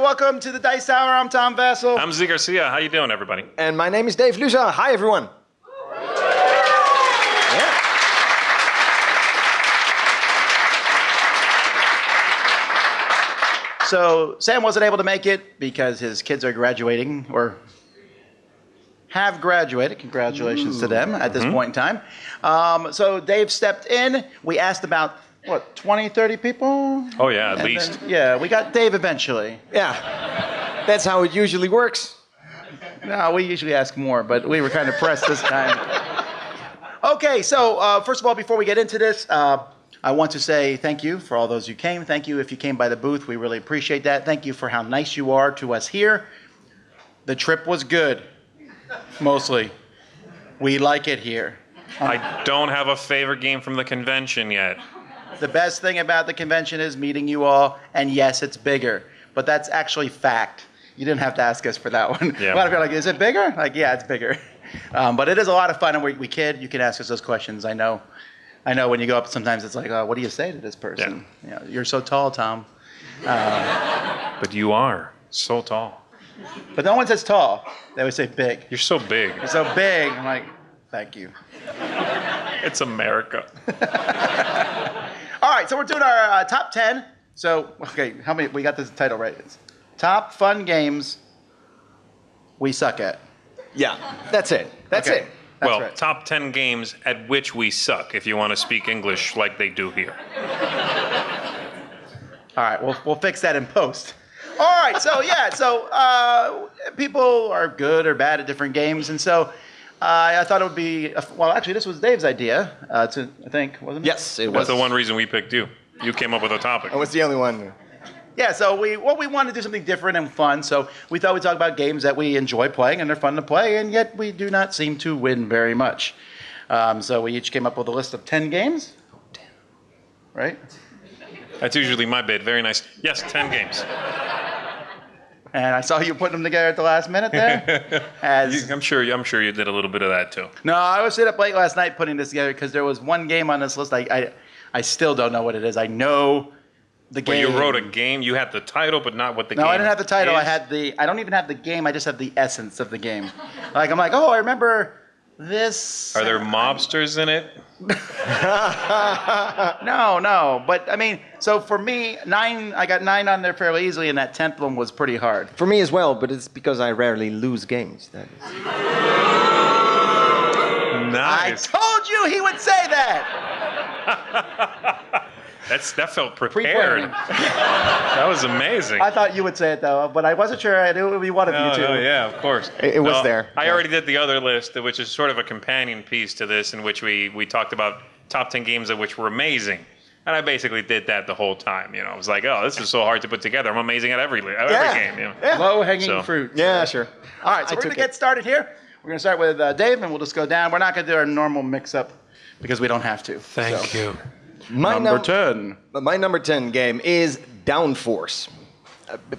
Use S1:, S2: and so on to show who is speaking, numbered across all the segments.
S1: welcome to the Dice Tower. I'm Tom Vassell.
S2: I'm Z Garcia. How you doing, everybody?
S3: And my name is Dave Luza. Hi, everyone. Yeah.
S1: So Sam wasn't able to make it because his kids are graduating or have graduated. Congratulations to them at this point in time. So Dave stepped in. We asked about, 20, 30 people?
S2: Oh, yeah, at least.
S1: Then, we got Dave eventually.
S3: Yeah. That's how it usually works.
S1: No, we usually ask more, but we were kind of pressed this time. Okay, so first of all, before we get into this, I want to say thank you for all those who came. Thank you if you came by the booth. We really appreciate that. Thank you for how nice you are to us here. The trip was good, mostly. We like it here.
S2: I don't have a favorite game from the convention yet.
S1: The best thing about the convention is meeting you all, and yes, it's bigger. But that's actually fact. You didn't have to ask us for that one.
S2: Yeah.
S1: A lot of people are like, is it bigger? Like, yeah, it's bigger. But it is a lot of fun, and we kid. You can ask us those questions. I know when you go up, sometimes it's like, what do you say to this person? Yeah. You're so tall, Tom.
S2: But you are so tall.
S1: But no one says tall. They always say big.
S2: You're so big.
S1: You're so big. I'm like, thank you.
S2: It's America.
S1: All right, so we're doing our top 10. So, okay, how many? We got this title right. It's top fun games we suck at.
S3: Yeah, that's it. That's
S1: Okay.
S3: it.
S1: That's
S2: Well,
S1: right.
S2: top 10 games at which we suck, if you want to speak English like they do here.
S1: All right, we'll fix that in post. All right, so people are good or bad at different games, and so I thought it would be actually this was Dave's idea I think, wasn't it?
S3: Yes, it
S2: That's
S3: was.
S2: the one reason we picked you. You came up with a topic.
S3: I was the only one.
S1: Yeah, so we wanted to do something different and fun, so we thought we'd talk about games that we enjoy playing and they're fun to play, and yet we do not seem to win very much. So we each came up with a list of 10 games. 10. Right?
S2: That's usually my bid. Very nice. Yes, 10 games.
S1: And I saw you putting them together at the last minute there.
S2: I'm sure you did a little bit of that too.
S1: No, I was sitting up late last night putting this together because there was one game on this list. I still don't know what it is. I know the game.
S2: Well, you wrote a game. You had the title, but not what the game is.
S1: No, I didn't have the title. I don't even have the game. I just have the essence of the game. I'm like, I remember this.
S2: Are there mobsters in it?
S1: No. But I mean, so for me, I got 9 on there fairly easily, and that 10th one was pretty hard.
S3: For me as well, but it's because I rarely lose games. That is.
S2: Nice.
S1: I told you he would say that.
S2: That felt prepared.
S1: Pre-planning.
S2: That was amazing.
S1: I thought you would say it though, but I wasn't sure. I knew it would be one of you two.
S2: Oh, yeah, of course.
S3: It was there.
S2: I
S3: Yeah.
S2: already did the other list, which is sort of a companion piece to this, in which we talked about top 10 games of which were amazing. And I basically did that the whole time. I was like, this is so hard to put together. I'm amazing at every game.
S3: Yeah.
S1: Low-hanging fruit.
S3: Yeah, sure.
S1: All right, so we're going to get started here. We're going to start with Dave, and we'll just go down. We're not going to do our normal mix-up because we don't have to.
S2: Thank you.
S3: My
S1: Number 10.
S3: My number 10 game is Downforce.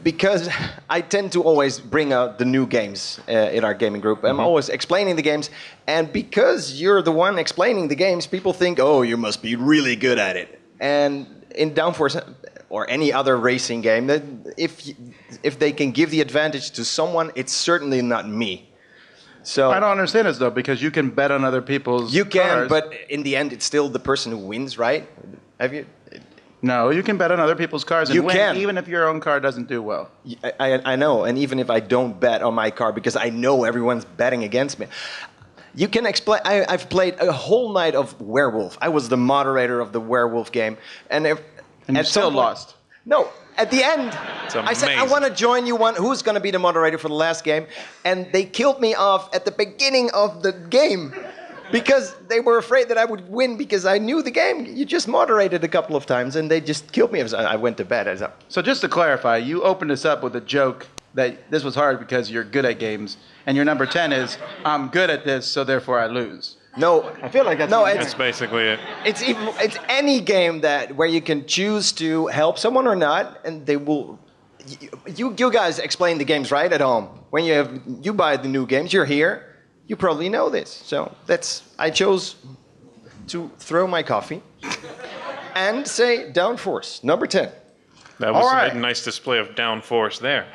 S3: Because I tend to always bring out the new games in our gaming group. I'm always explaining the games. And because you're the one explaining the games, people think, you must be really good at it. And in Downforce, or any other racing game, if they can give the advantage to someone, it's certainly not me. So
S1: I don't understand this, though, because you can bet on other people's
S3: you can,
S1: cars.
S3: but in the end, it's still the person who wins, right? Have you?
S1: No, you can bet on other people's cars and
S3: You
S1: win,
S3: can.
S1: even if your own car doesn't do well.
S3: I know, and even if I don't bet on my car because I know everyone's betting against me. You can explain. I've played a whole night of Werewolf. I was the moderator of the Werewolf game, and
S1: you still lost.
S3: No, at the end,
S2: It's
S3: I said I
S2: amazing.
S3: want to join you. Who's going to be the moderator for the last game? And they killed me off at the beginning of the game because they were afraid that I would win because I knew the game. You just moderated a couple of times, and they just killed me. I went to bed.
S1: So just to clarify, you opened this up with a joke that this was hard because you're good at games, and your number 10 is, I'm good at this, so therefore I lose.
S3: No,
S1: I feel like that's
S3: no.
S1: what you
S2: That's basically it.
S3: It's any game where you can choose to help someone or not, and they will. You guys explain the games right at home. When you buy the new games, you're here. You probably know this. So I chose to throw my coffee and say Downforce number 10.
S2: That was
S1: All right.
S2: a nice display of downforce there.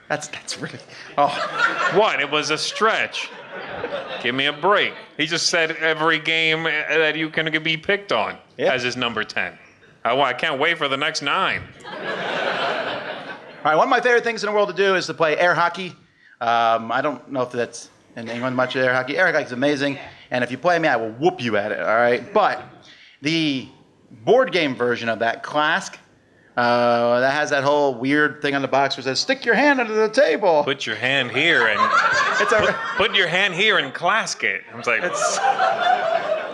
S1: That's really. Oh,
S2: What? It was a stretch. Give me a break. He just said every game that you can be picked on as his number 10. I can't wait for the next 9.
S1: all right. One of my favorite things in the world to do is to play air hockey. I don't know if that's in England much air hockey. Air hockey is amazing, and if you play me, I will whoop you at it. All right. But the board game version of that, Clask, that has that whole weird thing on the box where it says "stick your hand under the table."
S2: Put your hand here and put your hand here and clask it. I was like,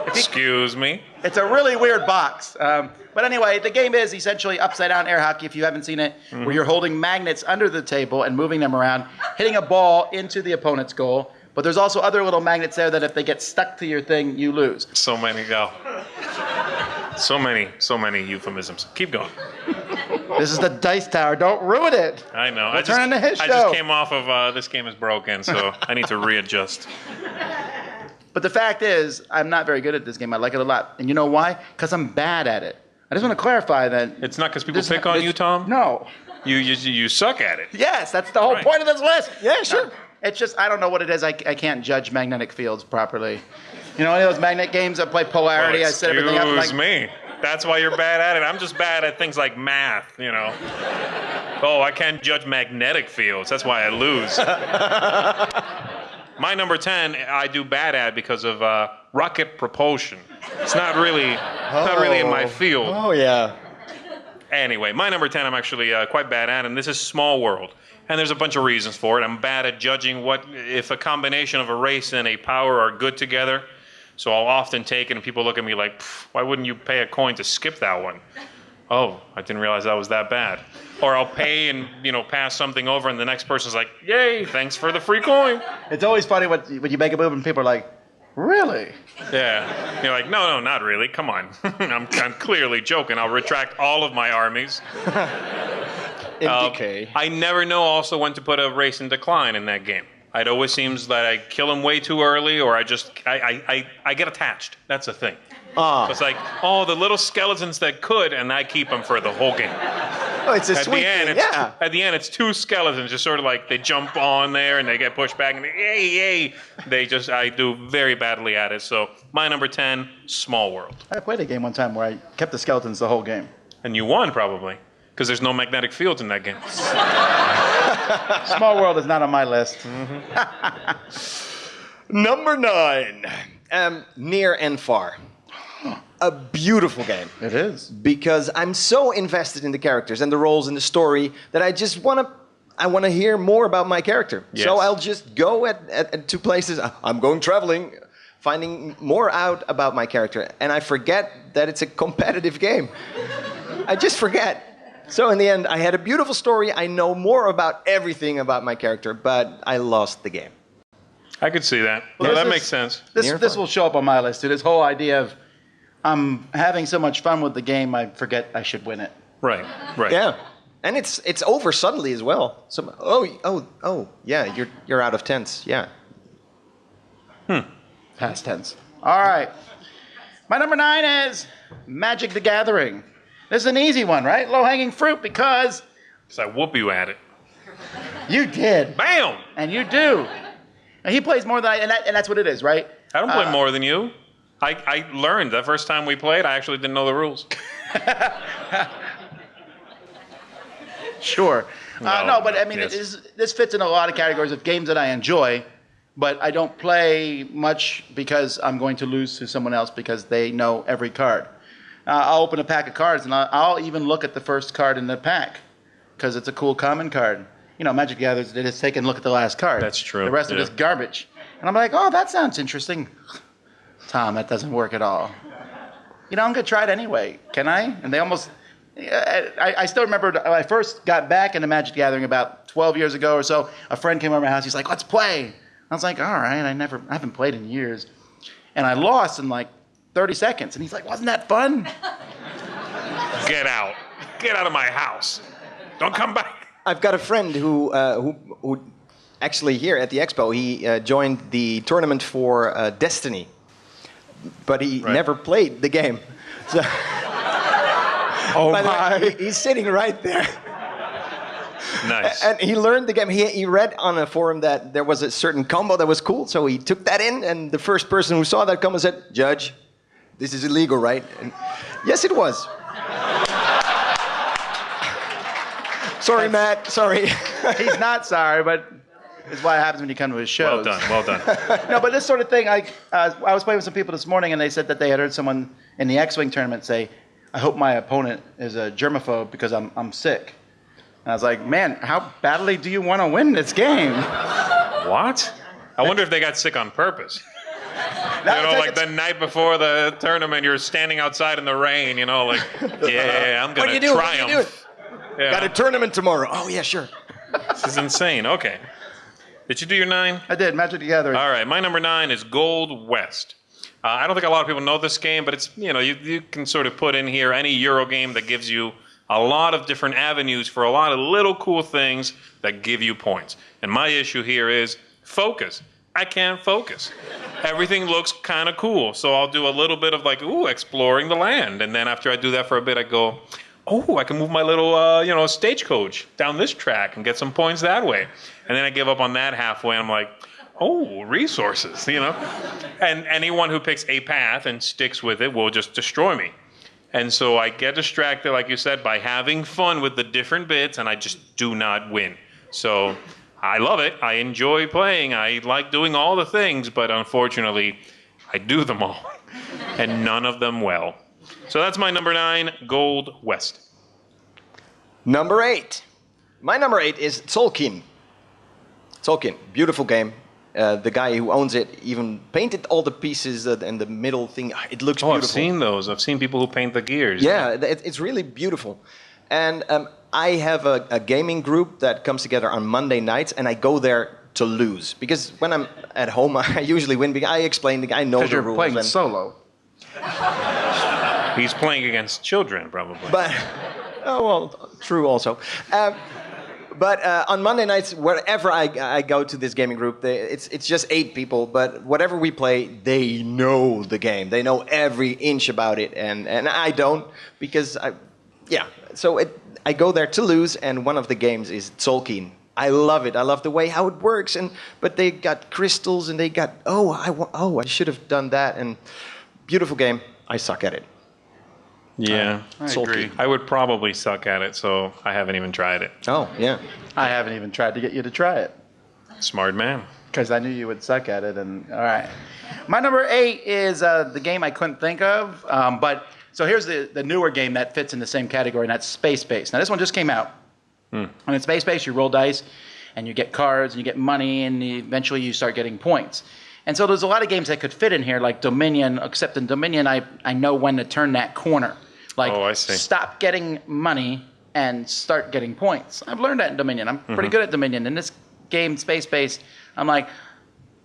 S2: excuse me.
S1: It's a really weird box. But anyway, the game is essentially upside down air hockey, if you haven't seen it, where you're holding magnets under the table and moving them around, hitting a ball into the opponent's goal. But there's also other little magnets there that if they get stuck to your thing, you lose.
S2: So many So many euphemisms. Keep going.
S1: This is the Dice Tower. Don't ruin it.
S2: I know.
S1: We'll turn into his
S2: I
S1: show.
S2: just came off of this game is broken, so I need to readjust.
S1: But the fact is, I'm not very good at this game. I like it a lot. And you know why? Because I'm bad at it. I just want to clarify that.
S2: It's not because people pick on you, Tom?
S1: No.
S2: You suck at it.
S1: Yes, that's the whole
S2: Right.
S1: point of this list. Yeah, sure. It's just, I don't know what it is. I can't judge magnetic fields properly. You know, any of those magnet games that play polarity,
S2: Well,
S1: I set everything up.
S2: excuse me. That's why you're bad at it. I'm just bad at things like math, you know. Oh, I can't judge magnetic fields. That's why I lose. My number 10, I do bad at because of rocket propulsion. It's not really in my field.
S3: Oh, yeah.
S2: Anyway, my number 10 I'm actually quite bad at, and this is Small World. And there's a bunch of reasons for it. I'm bad at judging if a combination of a race and a power are good together. So I'll often take it, and people look at me like, why wouldn't you pay a coin to skip that one? Oh, I didn't realize that was that bad. Or I'll pay and, pass something over, and the next person's like, yay, thanks for the free coin.
S1: It's always funny when you make a move and people are like, really?
S2: Yeah. You're like, no, not really. Come on. I'm clearly joking. I'll retract all of my armies.
S3: In decay.
S2: I never know also when to put a race in decline in that game. It always seems that I kill him way too early, or I get attached. That's the thing. It's like, the little skeletons that could, and I keep them for the whole game.
S3: Oh, it's a sweet thing, yeah.
S2: At the end, it's 2 skeletons, just sort of like they jump on there and they get pushed back, and yay. I do very badly at it. So my number 10, Small World.
S1: I played a game one time where I kept the skeletons the whole game.
S2: And you won, probably, because there's no magnetic fields in that game.
S1: Small World is not on my list.
S3: Number 9, Near and Far. A beautiful game.
S1: It is.
S3: Because I'm so invested in the characters and the roles in the story that I just want to hear more about my character.
S2: Yes.
S3: So I'll just go to places. I'm going traveling, finding more out about my character. And I forget that it's a competitive game. I just forget. So in the end, I had a beautiful story. I know more about everything about my character, but I lost the game.
S2: I could see that.
S1: Well,
S2: That
S1: this
S2: makes sense.
S1: This will show up on my list, too. This whole idea of I'm having so much fun with the game, I forget I should win it.
S2: Right.
S3: Yeah, and it's over suddenly as well. So yeah, you're out of tense. Yeah.
S1: Past tense. All right. My number 9 is Magic the Gathering. This is an easy one, right? Low-hanging fruit because
S2: So I whoop you at it.
S1: you did.
S2: Bam!
S1: And you do. And he plays more than I, and that's what it is, right?
S2: I don't play more than you. I learned the first time we played, I actually didn't know the rules.
S1: Sure. No, but I mean,
S2: yes.
S1: this fits in a lot of categories of games that I enjoy, but I don't play much because I'm going to lose to someone else because they know every card. I'll open a pack of cards, and I'll even look at the first card in the pack because it's a cool common card. Magic the Gathering, they just take and look at the last card.
S2: That's true.
S1: The rest of it is garbage. And I'm like, oh, that sounds interesting. Tom, that doesn't work at all. I'm going to try it anyway. Can I? And they almost... I still remember when I first got back into Magic the Gathering about 12 years ago or so. A friend came over my house. He's like, let's play. I was like, all right. I haven't played in years. And I lost in like 30 seconds. And he's like, wasn't that fun?
S2: Get out. Get out of my house. Don't come back.
S3: I've got a friend who actually here at the expo, he joined the tournament for Destiny, but he never played the game. So
S1: Oh
S3: By the way,
S1: my.
S3: he's sitting right there.
S2: Nice.
S3: And he learned the game. He read on a forum that there was a certain combo that was cool, so he took that in, and the first person who saw that combo said, "Judge, this is illegal, right?" And yes, it was. Sorry, Matt. Sorry.
S1: He's not sorry, but it's what happens when you come to his shows.
S2: Well done.
S1: No, but this sort of thing, I was playing with some people this morning, and they said that they had heard someone in the X-Wing tournament say, "I hope my opponent is a germaphobe because I'm sick." And I was like, man, how badly do you want to win this game?
S2: What? I wonder if they got sick on purpose. Like the night before the tournament, you're standing outside in the rain, like, yeah, I'm
S3: What are
S2: going
S3: you
S2: to
S3: doing? What are you
S2: triumph. Yeah.
S3: Got a tournament tomorrow. Oh, yeah, sure.
S2: This is insane. Okay. Did you do your 9?
S1: I did, Magic the Gathering.
S2: All right, my number 9 is Gold West. I don't think a lot of people know this game, but it's, you can sort of put in here any Euro game that gives you a lot of different avenues for a lot of little cool things that give you points. And my issue here is focus. I can't focus. Everything looks kind of cool, so I'll do a little bit of exploring the land. And then after I do that for a bit, I go, oh, I can move my little, stagecoach down this track and get some points that way. And then I give up on that halfway, and I'm like, oh, resources, And anyone who picks a path and sticks with it will just destroy me. And so I get distracted, like you said, by having fun with the different bits, and I just do not win. So I love it. I enjoy playing. I like doing all the things, but unfortunately, I do them all, and none of them well. So that's my number 9, Gold West.
S3: Number 8. My number 8 is Tolkien. Tolkien, beautiful game. The guy who owns it even painted all the pieces and the middle thing. It looks beautiful.
S2: I've seen those. I've seen people who paint the gears.
S3: Yeah, it's really beautiful. And I have a gaming group that comes together on Monday nights, and I go there to lose. Because when I'm at home, I usually win. Because I explain, I know the rules.
S1: Because you're playing solo.
S2: He's playing against children, probably.
S3: But, oh, well, true also. But on Monday nights, wherever I go to this gaming group, it's just 8 people. But whatever we play, they know the game. They know every inch about it, and I don't because So I go there to lose, and one of the games is Tolkien. I love it. I love the way how it works, but they got crystals, and they got I should have done that, and beautiful game. I suck at it.
S2: Yeah,
S1: I agree.
S2: I would probably suck at it, so I haven't even tried it.
S3: Oh, yeah.
S1: I haven't even tried to get you to try it.
S2: Smart man.
S1: Because I knew you would suck at it. And all right. My number 8 is the game I couldn't think of. So here's the newer game that fits in the same category, and that's Space Base. Now, this one just came out. And in Space Base, you roll dice, and you get cards, and you get money, and eventually you start getting points. And so there's a lot of games that could fit in here, like Dominion, except in Dominion, I know when to turn that corner. Like,
S2: I see.
S1: Stop getting money and start getting points. I've learned that in Dominion. I'm pretty good at Dominion. In this game, Space Base, I'm like,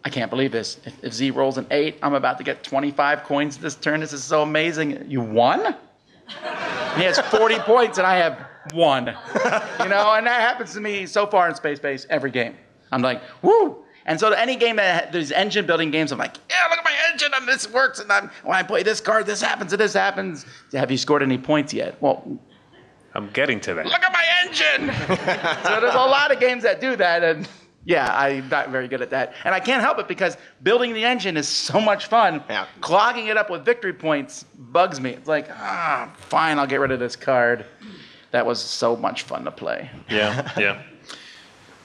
S1: I can't believe this. If Z rolls an 8, I'm about to get 25 coins this turn. This is so amazing. You won? And he has 40 points, and I have 1. And that happens to me so far in Space Base every game. I'm like, woo! And so any game that there's engine building games, I'm like, yeah, look at my engine, and this works, and when I play this card, this happens, and this happens. Have you scored any points yet? Well,
S2: I'm getting to that.
S1: look at my engine. So there's a lot of games that do that, and yeah, I'm not very good at that. And I can't help it because building the engine is so much fun.
S3: Yeah.
S1: Clogging it up with victory points bugs me. It's like, fine, I'll get rid of this card. That was so much fun to play.
S2: Yeah.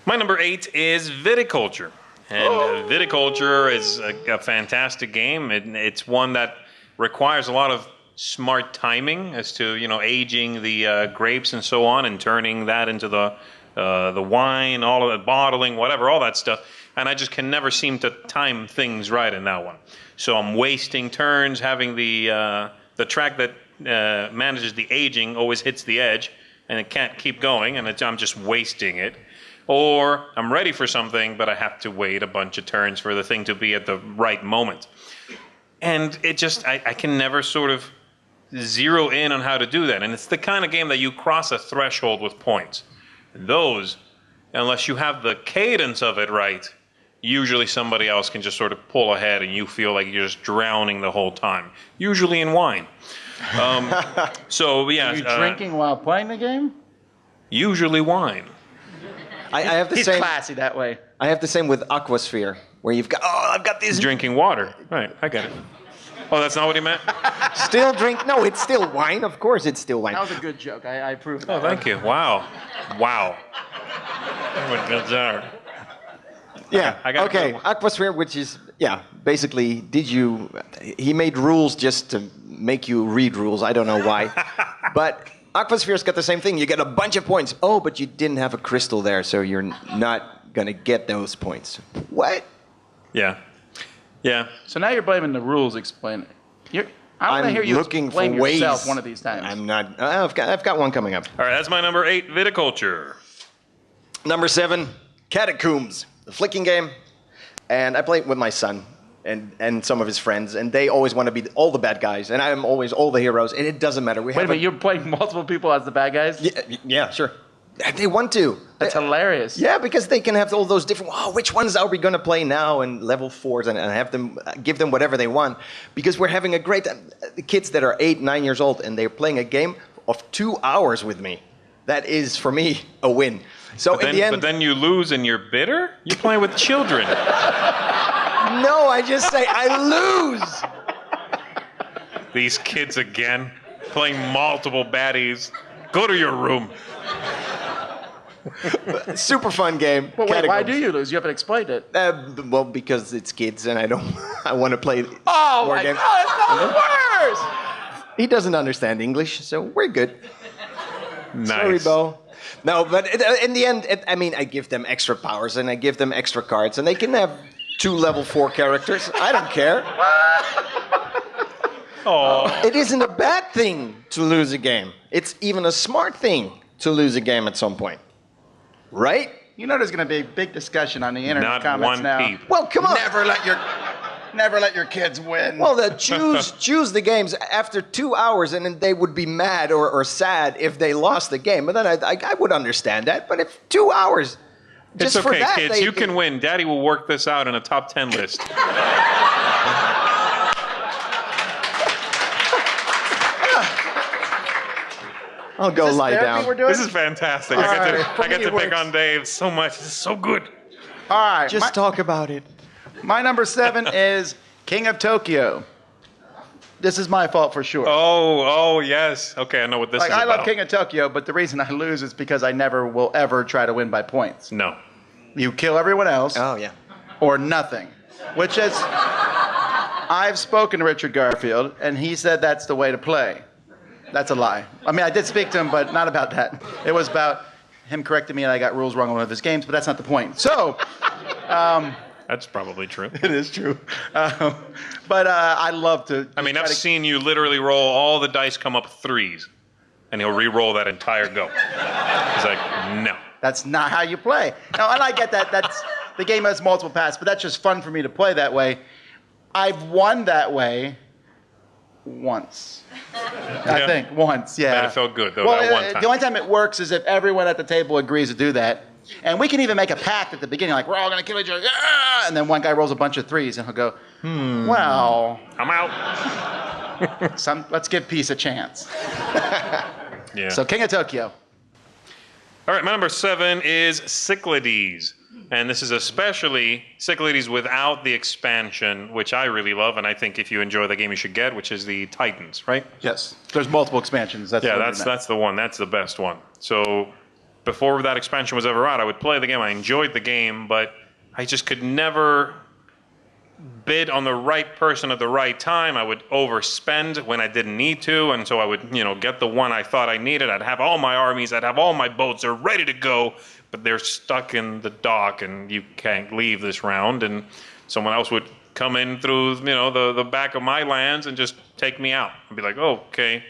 S2: My number 8 is Viticulture. And Viticulture is a fantastic game. It's one that requires a lot of smart timing as to aging the grapes and so on, and turning that into the wine, all of the bottling, whatever, all that stuff. And I just can never seem to time things right in that one. So I'm wasting turns, having the track that manages the aging always hits the edge, and it can't keep going, and I'm just wasting it. Or I'm ready for something, but I have to wait a bunch of turns for the thing to be at the right moment. And it just, I can never sort of zero in on how to do that. And it's the kind of game that you cross a threshold with points. Those, unless you have the cadence of it right, usually somebody else can just sort of pull ahead and you feel like you're just drowning the whole time, usually in wine. So, yeah.
S1: Are you drinking while playing the game?
S2: Usually wine.
S3: I have the
S1: He's
S3: same.
S1: classy that way.
S3: I have the same with Aquasphere, where you've got. Oh, I've got this.
S2: Drinking water. Right, I get it. Oh, that's not what he meant?
S3: Still drink. No, it's still wine. Of course, it's still wine.
S1: That was a good joke. I approve of that.
S2: Oh, thank you. Wow. Wow. What goes there?
S3: Yeah.
S2: I got
S3: Okay.
S2: it.
S3: Aquasphere, which is basically, he made rules just to make you read rules. I don't know why, but Aquasphere's got the same thing. You get a bunch of points. Oh, but you didn't have a crystal there, so you're not gonna get those points. What?
S2: Yeah. Yeah.
S1: So now you're blaming the rules. Explain it. I want to
S3: I'm
S1: hear you
S3: looking for
S1: explain
S3: ways.
S1: yourself one of these times.
S3: I'm not. I've got one coming up.
S2: All right, that's my number 8, viticulture.
S3: Number 7, Catacombs, the flicking game, and I play it with my son and some of his friends, and they always want to be all the bad guys, and I'm always all the heroes, and it doesn't matter.
S1: Wait a minute, you're playing multiple people as the bad guys?
S3: Yeah, sure. They want to.
S1: That's hilarious.
S3: Yeah, because they can have all those different. Oh, which ones are we going to play now? And level 4s, and have them give them whatever they want, because we're having a great. The kids that are 8, 9 years old, and they're playing a game of 2 hours with me. That is for me a win. So in the end,
S2: but then you lose and you're bitter? You're playing with children.
S3: no, I just say I lose.
S2: These kids again, playing multiple baddies. Go to your room.
S3: Super fun game.
S1: But wait, why
S3: Catacombs.
S1: do you lose? You haven't explained it.
S3: Well, because it's kids, and I don't. I want to play.
S1: Oh
S3: more
S1: my
S3: games.
S1: God, it's not the worst!
S3: He doesn't understand English, so we're good.
S2: Nice.
S3: Sorry, Bo. No, but in the end, I give them extra powers and I give them extra cards, and they can have 2 level 4 characters. I don't care.
S2: Oh.
S3: It isn't a bad thing to lose a game. It's even a smart thing to lose a game at some point. Right?
S1: You know there's going to be a big discussion on the internet
S2: Not
S1: comments
S2: one
S1: now.
S2: peep.
S3: Well, come on.
S1: Never let your kids win.
S3: Well, choose the games after 2 hours, and then they would be mad or sad if they lost the game. But then I would understand that. But if 2 hours, just
S2: It's okay,
S3: for that,
S2: kids. You can win. Daddy will work this out in a top 10 list.
S3: I'll go
S1: Is this
S3: lie
S1: therapy
S3: down.
S1: we're doing?
S2: This is fantastic.
S1: All
S2: I
S1: right,
S2: get to
S3: it
S2: pick
S3: works.
S2: on Dave so much. This is so good.
S1: All right.
S3: Just talk about it.
S1: my number 7 is King of Tokyo. This is my fault for sure.
S2: Oh, yes. Okay, I know what this
S1: Like,
S2: is
S1: I
S2: about.
S1: love King of Tokyo, but the reason I lose is because I never will ever try to win by points.
S2: No.
S1: You kill everyone else
S3: Oh, yeah.
S1: or nothing, which is, I've spoken to Richard Garfield, and he said that's the way to play. That's a lie. I mean, I did speak to him, but not about that. It was about him correcting me and I got rules wrong on one of his games, but that's not the point. So,
S2: That's probably true.
S1: it is true. But I love to.
S2: I mean,
S1: try
S2: I've
S1: to-
S2: seen you literally roll all the dice come up 3s, and he'll re-roll that entire go. He's like, no.
S1: That's not how you play. No, and I get that. That's the game has multiple paths, but that's just fun for me to play that way. I've won that way once. I
S2: Yeah.
S1: think once, yeah.
S2: Bet it felt good, though,
S1: Well,
S2: that one time.
S1: the only time it works is if everyone at the table agrees to do that. And we can even make a pact at the beginning, like, we're all going to kill each other. Yeah! And then one guy rolls a bunch of 3s, and he'll go, well,
S2: I'm out.
S1: let's give peace a chance.
S2: Yeah.
S1: So, King of Tokyo.
S2: All right, my number 7 is Cyclades. And this is especially Cyclades without the expansion, which I really love. And I think if you enjoy the game, you should get, which is the Titans, right?
S1: Yes. There's multiple expansions. That's
S2: Yeah,
S1: what we
S2: that's
S1: meant.
S2: the one. That's the best one. So before that expansion was ever out, I would play the game. I enjoyed the game, but I just could never bid on the right person at the right time. I would overspend when I didn't need to, and so I would, get the one I thought I needed. I'd have all my armies, I'd have all my boats, they're ready to go, but they're stuck in the dock, and you can't leave this round. And someone else would come in through, the back of my lands and just take me out. I'd be like, oh, okay,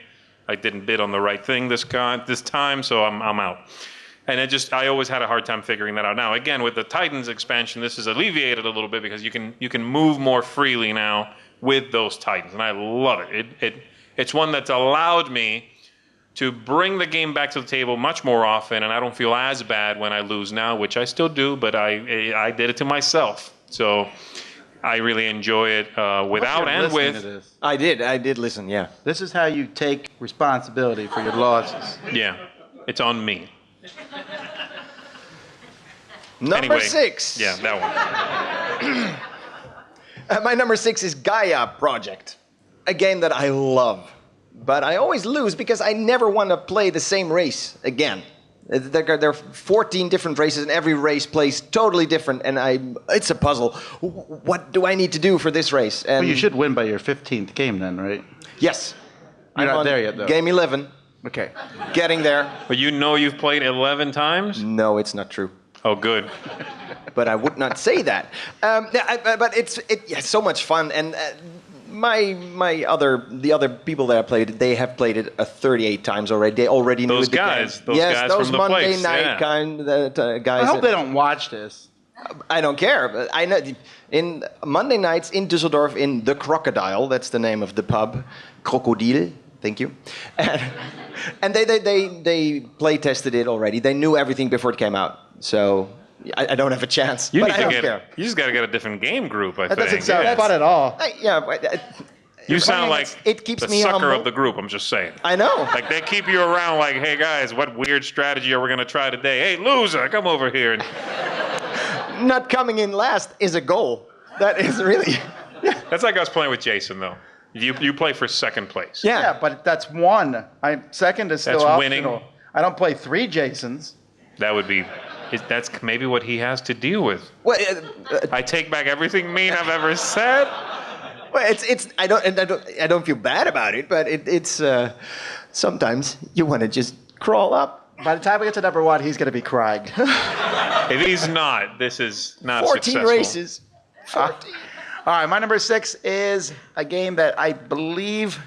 S2: I didn't bid on the right thing this time, so I'm out. And I always had a hard time figuring that out. Now, again, with the Titans expansion, this is alleviated a little bit because you can move more freely now with those Titans, and I love it. It's one that's allowed me to bring the game back to the table much more often, and I don't feel as bad when I lose now, which I still do, but I did it to myself. So I really enjoy it without and with.
S1: This.
S3: I did listen, yeah.
S1: This is how you take responsibility for your losses.
S2: Yeah, it's on me.
S3: Number
S2: Anyway,
S3: 6.
S2: Yeah, that one.
S3: My number 6 is Gaia Project, a game that I love. But I always lose because I never want to play the same race again. There are 14 different races, and every race plays totally different, and it's a puzzle. What do I need to do for this race? And
S1: Well, you should win by your 15th game then, right?
S3: Yes.
S1: You're
S3: I'm
S1: not
S3: on
S1: there yet, though.
S3: Game 11,
S1: Okay.
S3: getting there.
S2: But you know you've played 11 times?
S3: No, it's not true.
S2: Oh, good.
S3: But I would not say that. But it's so much fun, and the other people that I played, they have played it 38 times already. They already knew
S2: Those
S3: the
S2: guys,
S3: game.
S2: those
S3: yes,
S2: guys
S3: those
S2: from the
S3: Monday
S2: place,
S3: night
S2: yeah.
S3: guys.
S1: I hope they don't watch this.
S3: I don't care. But I know in Monday nights in Düsseldorf, in the Crocodile, that's the name of the pub, Krokodil. Thank you. And they play tested it already. They knew everything before it came out. So I don't have a chance.
S2: You
S3: but
S2: need
S3: I
S2: to
S3: don't
S2: get.
S3: care.
S2: You just got to get a different game group. I
S1: That
S2: think.
S1: doesn't sound
S2: Yeah.
S1: fun at all.
S2: You sound like
S3: it keeps
S2: the
S3: me
S2: sucker
S3: humble.
S2: of the group. I'm just saying.
S3: I know.
S2: Like they keep you around. Like, hey guys, what weird strategy are we gonna try today? Hey loser, come over here. And
S3: Not coming in last is a goal. That is really.
S2: that's like us playing with Jason though. You play for second place.
S1: Yeah, but that's one. Second is still
S2: That's winning.
S1: optional. I don't play 3 Jasons.
S2: That would be. That's maybe what he has to deal with.
S3: Well,
S2: I take back everything mean I've ever said.
S3: it's I don't feel bad about it, but it's sometimes you want to just crawl up.
S1: By the time we get to number 1, he's going to be crying.
S2: If he's not, this is not
S3: 14
S2: successful.
S3: races. 14.
S1: All right, my number 6 is a game that I believe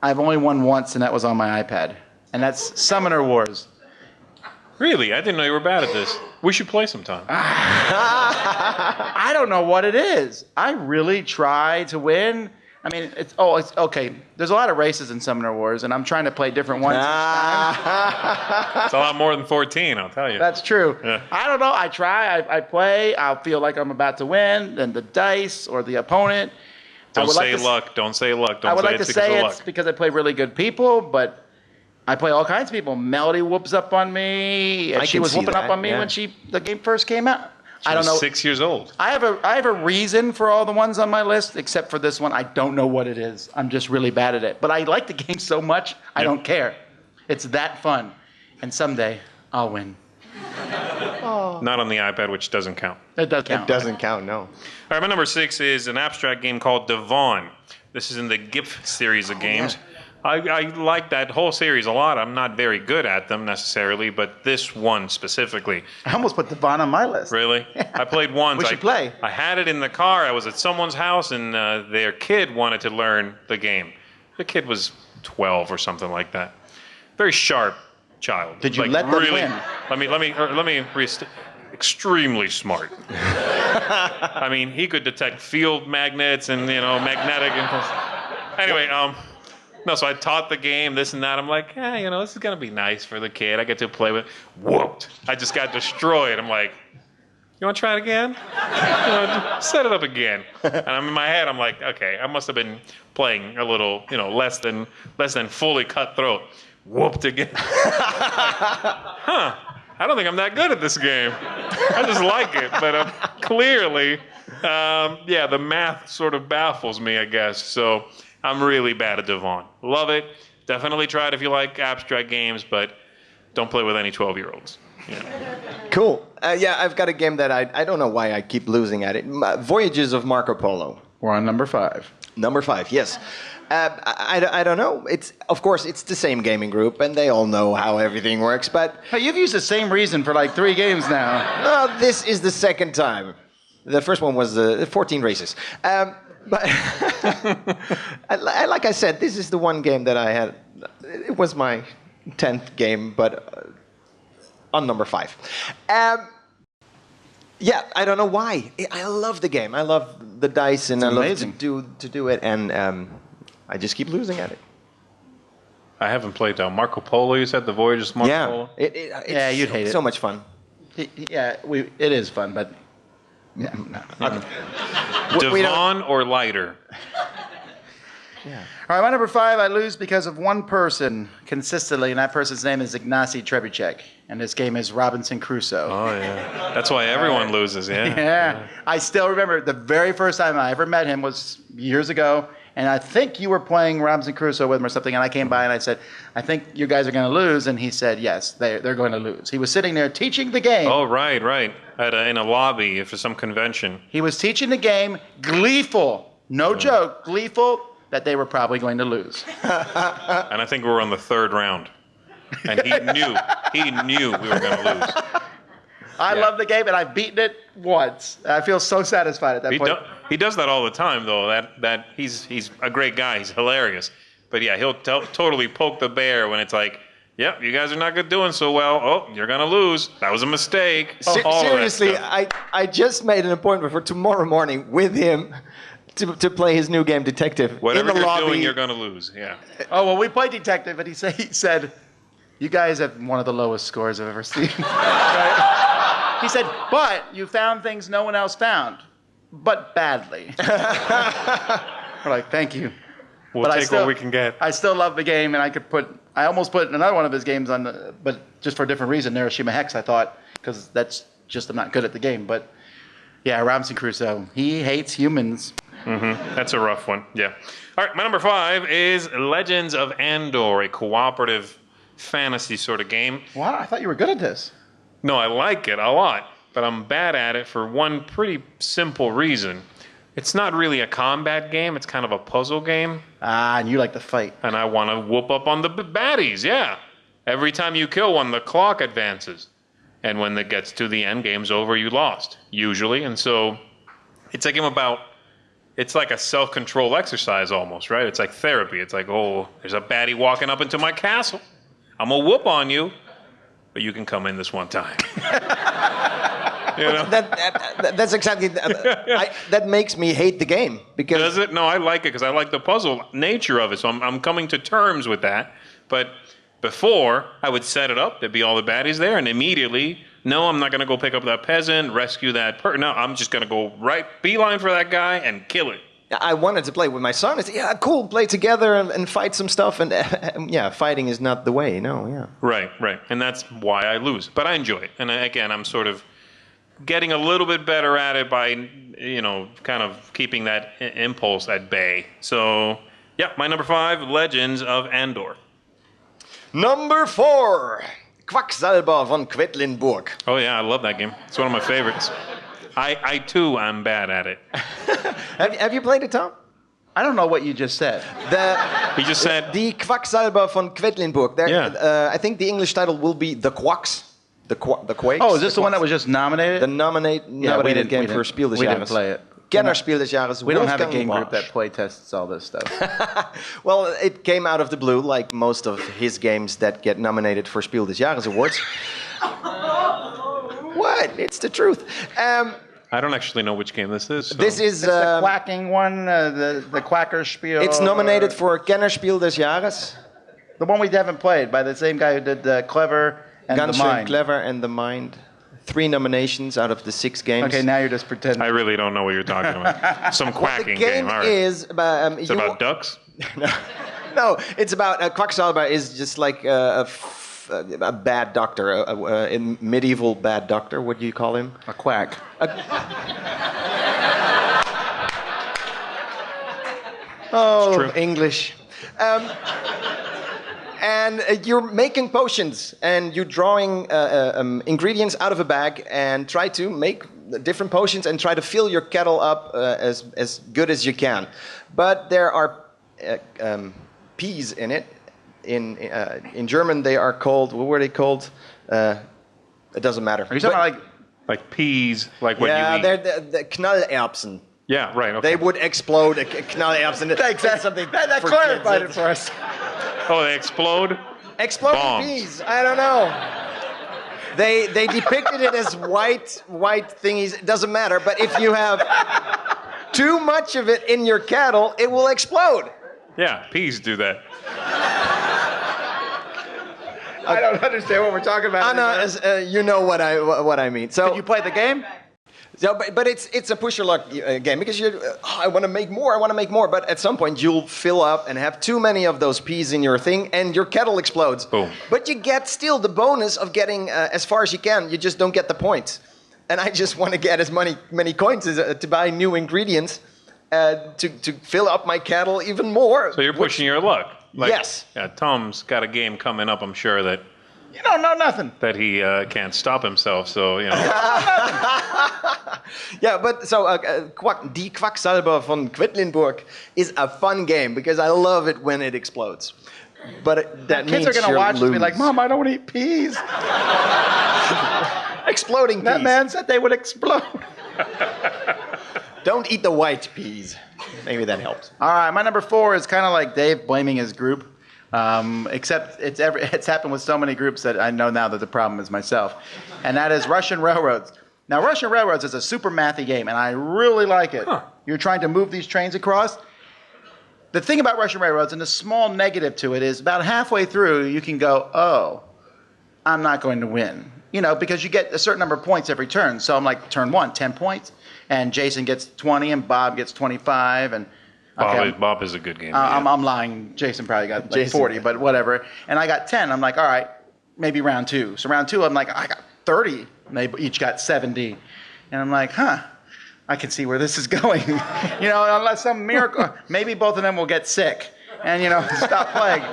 S1: I've only won once, and that was on my iPad. And that's Summoner Wars.
S2: Really? I didn't know you were bad at this. We should play sometime.
S1: I don't know what it is. I really try to win. I mean, it's okay. There's a lot of races in Summoner Wars, and I'm trying to play different ones each time.
S2: It's a lot more than 14, I'll tell you.
S1: That's true.
S2: Yeah.
S1: I don't know. I try. I play. I'll feel like I'm about to win. Then the dice or the opponent.
S2: Don't say luck. Don't say luck.
S1: I
S2: Don't
S1: would
S2: say
S1: like to
S2: it's because
S1: say
S2: of
S1: it's
S2: luck.
S1: because I play really good people, but I play all kinds of people. Melody whoops up on me.
S3: I
S1: She
S3: can
S1: was
S3: see
S1: whooping up
S3: that,
S1: on me
S3: yeah.
S1: when the game first came out.
S2: She
S1: I don't
S2: was
S1: know.
S2: 6 years old.
S1: I have a reason for all the ones on my list, except for this one. I don't know what it is. I'm just really bad at it. But I like the game so much, I don't care. It's that fun. And someday, I'll win.
S2: Not on the iPad, which doesn't count.
S1: It does count.
S3: It doesn't count, no.
S2: All right, my number 6 is an abstract game called Devon. This is in the GIF series of games. I like that whole series a lot. I'm not very good at them necessarily, but this one specifically.
S1: I almost put Devon on my list.
S2: Really? I played once.
S1: We should play.
S2: I had it in the car. I was at someone's house, and their kid wanted to learn the game. The kid was 12 or something like that. Very sharp child.
S1: Did you let them win?
S2: Extremely smart. I mean, he could detect field magnets and magnetic. Anyway, no, so I taught the game, this and that. I'm like, this is gonna be nice for the kid. I get to play with. Whooped! I just got destroyed. I'm like, you want to try it again? Set it up again. And I'm in my head. I'm like, okay, I must have been playing a little, less than fully cutthroat. Whooped again. I don't think I'm that good at this game. I just like it, but clearly, the math sort of baffles me, I guess. So I'm really bad at Devon. Love it. Definitely try it if you like abstract games, but don't play with any 12-year-olds.
S3: Cool. I've got a game that I don't know why I keep losing at it. Voyages of Marco Polo.
S1: We're on number 5.
S3: Number 5, yes. I don't know. Of course, it's the same gaming group, and they all know how everything works, but
S1: Hey, you've used the same reason for like 3 games now.
S3: this is the second time. The first one was 14 races. But like I said, this is the one game that I had. It was my 10th game, but on number 5. I don't know why. I love the game. I love the dice, and I love
S1: amazing.
S3: to do it, and I just keep losing at it.
S2: I haven't played Marco Polo. You said the Voyages of Marco Polo?
S3: It's
S1: Yeah, you'd hate it.
S3: so much fun.
S1: Yeah, it is fun, but Yeah. No.
S2: Devon or lighter?
S1: All right, my number 5, I lose because of one person consistently, and that person's name is Ignacy Trebuchet, and this game is Robinson Crusoe.
S2: Oh, yeah. That's why everyone loses, yeah.
S1: Yeah. I still remember the very first time I ever met him was years ago, and I think you were playing Robinson Crusoe with him or something, and I came by and I said, I think you guys are going to lose, and he said, yes, they're going to lose. He was sitting there teaching the game.
S2: Oh, right. In a lobby for some convention.
S1: He was teaching the game, gleeful, no joke, gleeful, that they were probably going to lose.
S2: And I think we were on the 3rd round. And he knew we were going to lose.
S1: I love the game, and I've beaten it once. I feel so satisfied at that point.
S2: He does that all the time, though. That he's a great guy. He's hilarious. But yeah, he'll totally poke the bear when it's like, yep, you guys are not doing so well. Oh, you're going to lose. That was a mistake.
S3: Seriously, I just made an appointment for tomorrow morning with him to play his new game, Detective.
S2: Whatever
S3: in the
S2: you're
S3: lobby.
S2: doing, you're going to lose. Yeah.
S1: Oh, well, we played Detective, and he said, you guys have one of the lowest scores I've ever seen. Right? He said, but you found things no one else found, but badly. We're like, thank you.
S2: We'll take what we can get.
S1: I still love the game, and I almost put another one of his games on, but just for a different reason, Neuroshima Hex, I thought, because I'm not good at the game. But yeah, Robinson Crusoe, he hates humans.
S2: Mm-hmm. That's a rough one. Yeah. All right, my number 5 is Legends of Andor, a cooperative fantasy sort of game.
S1: Wow, I thought you were good at this.
S2: No, I like it a lot, but I'm bad at it for one pretty simple reason. It's not really a combat game. It's kind of a puzzle game.
S1: Ah, and you like to fight.
S2: And I want to whoop up on the baddies, yeah. Every time you kill one, the clock advances. And when it gets to the end, game's over, you lost, usually. And so it's a game it's like a self-control exercise almost, right? It's like therapy. It's like, oh, there's a baddie walking up into my castle. I'm going to whoop on you, but you can come in this one time. You know?
S3: That's exactly that makes me hate the game because
S2: does it? No, I like it because I like the puzzle nature of it. So I'm coming to terms with that. But before I would set it up, there'd be all the baddies there, and immediately, no, I'm not going to go pick up that peasant, rescue that No, I'm just going to go right beeline for that guy and kill it.
S3: I wanted to play with my son. I said, yeah, cool, play together and fight some stuff. And yeah, fighting is not the way. No, yeah.
S2: Right. And that's why I lose. But I enjoy it. And again, I'm sort of getting a little bit better at it by, kind of keeping that impulse at bay. So, yeah, my number 5, Legends of Andor.
S3: Number 4, Quacksalber von Quedlinburg.
S2: Oh, yeah, I love that game. It's one of my favorites. I too am bad at it.
S3: Have you played it, Tom?
S1: I don't know what you just said.
S2: He just said...
S3: Die Quacksalber von Quedlinburg.
S2: Yeah.
S3: I think the English title will be The Quacks. The Quakes.
S1: Oh, is this the one that was just nominated?
S3: The nominated game for Spiel des Jahres.
S1: We didn't play it.
S3: Kennerspiel des Jahres.
S1: We don't have a
S3: Wolfgang
S1: game group
S3: Marsch.
S1: that play tests all this stuff.
S3: Well, it came out of the blue, like most of his games that get nominated for Spiel des Jahres awards. What? It's the truth.
S2: I don't actually know which game this is. So.
S3: This is
S1: It's the quacking one, the Quacker Spiel.
S3: It's nominated for Kennerspiel des Jahres.
S1: The one we haven't played by the same guy who did the Clever and
S3: Ganz
S1: the
S3: schön
S1: Mind.
S3: Clever and the Mind. 3 nominations out of the 6 games.
S1: Okay, now you're just pretending.
S2: I really don't know what you're talking about. Some quacking
S3: the game
S2: All right.
S3: is about...
S2: Is it about ducks?
S3: No, it's about... Quacksalber is just like a bad doctor, a medieval bad doctor. What do you call him?
S1: A quack.
S3: Oh,
S2: true.
S3: English. And you're making potions, and you're drawing ingredients out of a bag, and try to make different potions, and try to fill your kettle up as good as you can. But there are peas in it. In German, they are called. What were they called? It doesn't matter.
S1: Are you talking about
S2: Like peas, like what you
S3: Yeah,
S2: eat?
S3: they're the Knallerbsen.
S2: Yeah, right. Okay.
S3: They would explode a Knallerbsen.
S1: That's something that
S3: for
S1: clarified
S3: kids.
S1: it for us.
S2: Oh, they explode?
S3: Exploding
S2: Bombs.
S3: peas. I don't know. They depicted it as white thingies. It doesn't matter. But if you have too much of it in your kettle, it will explode.
S2: Yeah, peas do that.
S1: I don't understand what we're talking about.
S3: Anna, you know what I mean. So
S1: Did you play the game?
S3: So, but it's a push your luck game because I want to make more, I want to make more. But at some point you'll fill up and have too many of those peas in your thing, and your kettle explodes.
S2: Boom.
S3: But you get still the bonus of getting as far as you can. You just don't get the points. And I just want to get as many coins as, to buy new ingredients to fill up my kettle even more.
S2: So you're pushing your luck.
S3: Yes.
S2: Yeah, Tom's got a game coming up, I'm sure, that
S1: You don't know nothing.
S2: that he can't stop himself. So, you know.
S3: Yeah, but so Die Quacksalber von Quedlinburg is a fun game because I love it when it explodes. But that
S1: Kids
S3: means
S1: are gonna
S3: you're
S1: watch this and be
S3: lose.
S1: like, Mom, I don't eat peas.
S3: Exploding
S1: That
S3: peas.
S1: man said they would explode.
S3: Don't eat the white peas. Maybe that helps.
S1: All right, my number 4 is kind of like Dave blaming his group, except it's happened with so many groups that I know now that the problem is myself, and that is Russian Railroads. Now, Russian Railroads is a super mathy game, and I really like it.
S2: Huh.
S1: You're trying to move these trains across. The thing about Russian Railroads, and the small negative to it, is about halfway through, you can go, oh, I'm not going to win. You know, because you get a certain number of points every turn. So I'm like, turn 1, 10 points, and Jason gets 20, and Bob gets 25, and okay,
S2: Bob is a good game.
S1: I'm lying. Jason probably got like 40, but whatever. And I got 10. I'm like, all right, maybe round 2. So round 2, I'm like, I got 30. And they each got 70. And I'm like, I can see where this is going. You know, unless some miracle, maybe both of them will get sick and, you know, stop playing.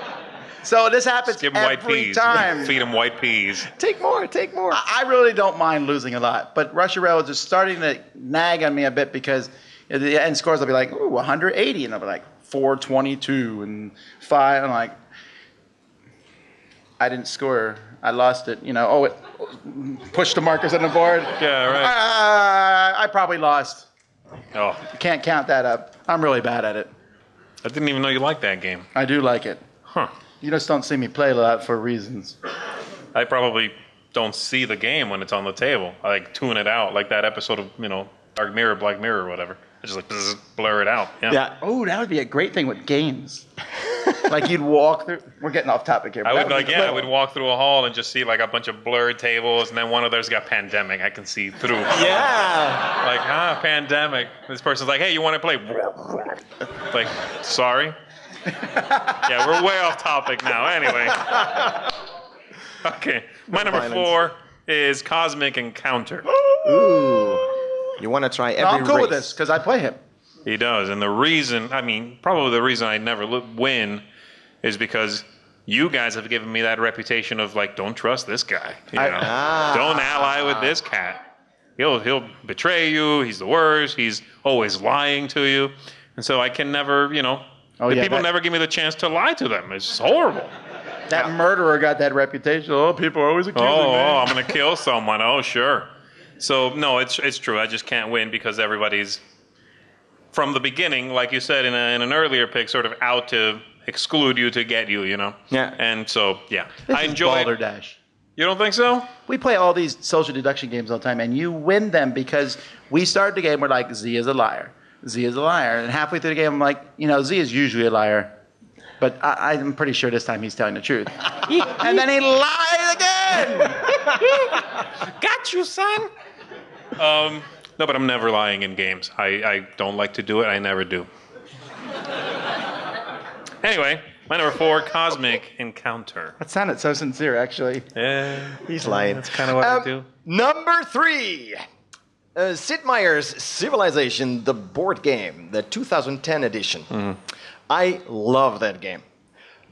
S1: So this happens
S2: Give him white
S1: every
S2: peas.
S1: time.
S2: Feed him white peas.
S3: Take more, take more.
S1: I really don't mind losing a lot, but Russia Railroads is starting to nag on me a bit because at the end scores will be like, ooh, 180, and I'll be like 422 and 5. I'm like, I didn't score. I lost it. You know, oh, it pushed the markers on the board.
S2: Yeah, right.
S1: I probably lost.
S2: Oh,
S1: You can't count that up. I'm really bad at it.
S2: I didn't even know you liked that game.
S1: I do like it.
S2: Huh.
S1: You just don't see me play a lot for reasons.
S2: I probably don't see the game when it's on the table. I like tune it out, like that episode of, you know, Dark Mirror, Black Mirror, or whatever. I just like blur it out. Yeah.
S3: Yeah.
S1: Oh, that would be a great thing with games. Like you'd walk through. We're getting off topic here. but
S2: I
S1: that
S2: would like,
S1: be
S2: yeah, I
S1: cool.
S2: would walk through a hall and just see like a bunch of blurred tables, and then one of theirs got pandemic. I can see through.
S3: Yeah.
S2: Like, pandemic. This person's like, hey, you want to play? Like, sorry. Yeah, we're way off topic now. Anyway. Okay, my number
S3: violence.
S2: 4 is Cosmic Encounter.
S3: Ooh. You want to try every
S1: No, I'm cool
S3: race.
S1: with this because I play him.
S2: He does, and the reason, I mean, probably the reason I never win is because you guys have given me that reputation of like, don't trust this guy. You know? Don't ally with this cat. He'll betray you. He's the worst. He's always lying to you, and so I can never, you know. People never give me the chance to lie to them. It's horrible.
S1: That murderer got that reputation. Oh, people are always accusing me.
S2: I'm gonna kill someone. Oh, sure. So no, it's true. I just can't win because everybody's from the beginning, like you said in an earlier pick, sort of out to exclude you to get you. You know.
S3: Yeah.
S2: And so yeah,
S1: This
S2: I
S1: is
S2: enjoy.
S1: Balderdash.
S2: You don't think so?
S1: We play all these social deduction games all the time, and you win them because we start the game. We're like, Z is a liar. Z is a liar. And halfway through the game, I'm like, you know, Z is usually a liar. But I'm pretty sure this time he's telling the truth. And then he lied again.
S2: Got you, son. No, but I'm never lying in games. I don't like to do it. I never do. Anyway, my number 4, Cosmic Encounter.
S1: That sounded so sincere, actually.
S2: Yeah,
S3: He's lying.
S2: that's kind of what I do.
S3: Number 3. Sid Meier's Civilization, the board game, the 2010 edition. I love that game.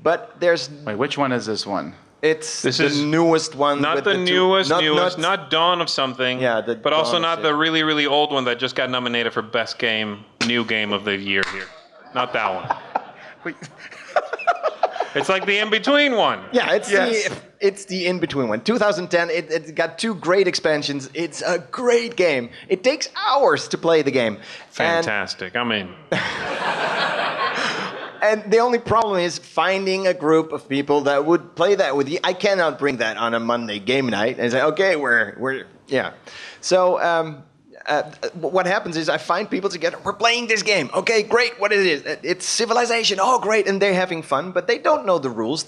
S3: But there's...
S1: Wait, which one is this one?
S3: It's
S2: This
S3: the
S2: is
S3: newest one.
S2: Not
S3: with
S2: the newest,
S3: not
S2: not Dawn of something.
S3: Yeah,
S2: but also
S3: Dawn of
S2: not
S3: shit.
S2: the really, really old one that just got nominated for Best Game, New Game of the Year here. Not that one.
S1: Wait.
S2: It's like the in-between one.
S3: Yeah,
S1: Yes.
S3: it's the in-between one. 2010, it got 2 great expansions. It's a great game. It takes hours to play the game.
S2: Fantastic. I mean,
S3: And the only problem is finding a group of people that would play that with you. I cannot bring that on a Monday game night and say, okay, we're yeah. So what happens is I find people together. We're playing this game. Okay, great. What it is? It's Civilization. Oh, great. And they're having fun, but they don't know the rules.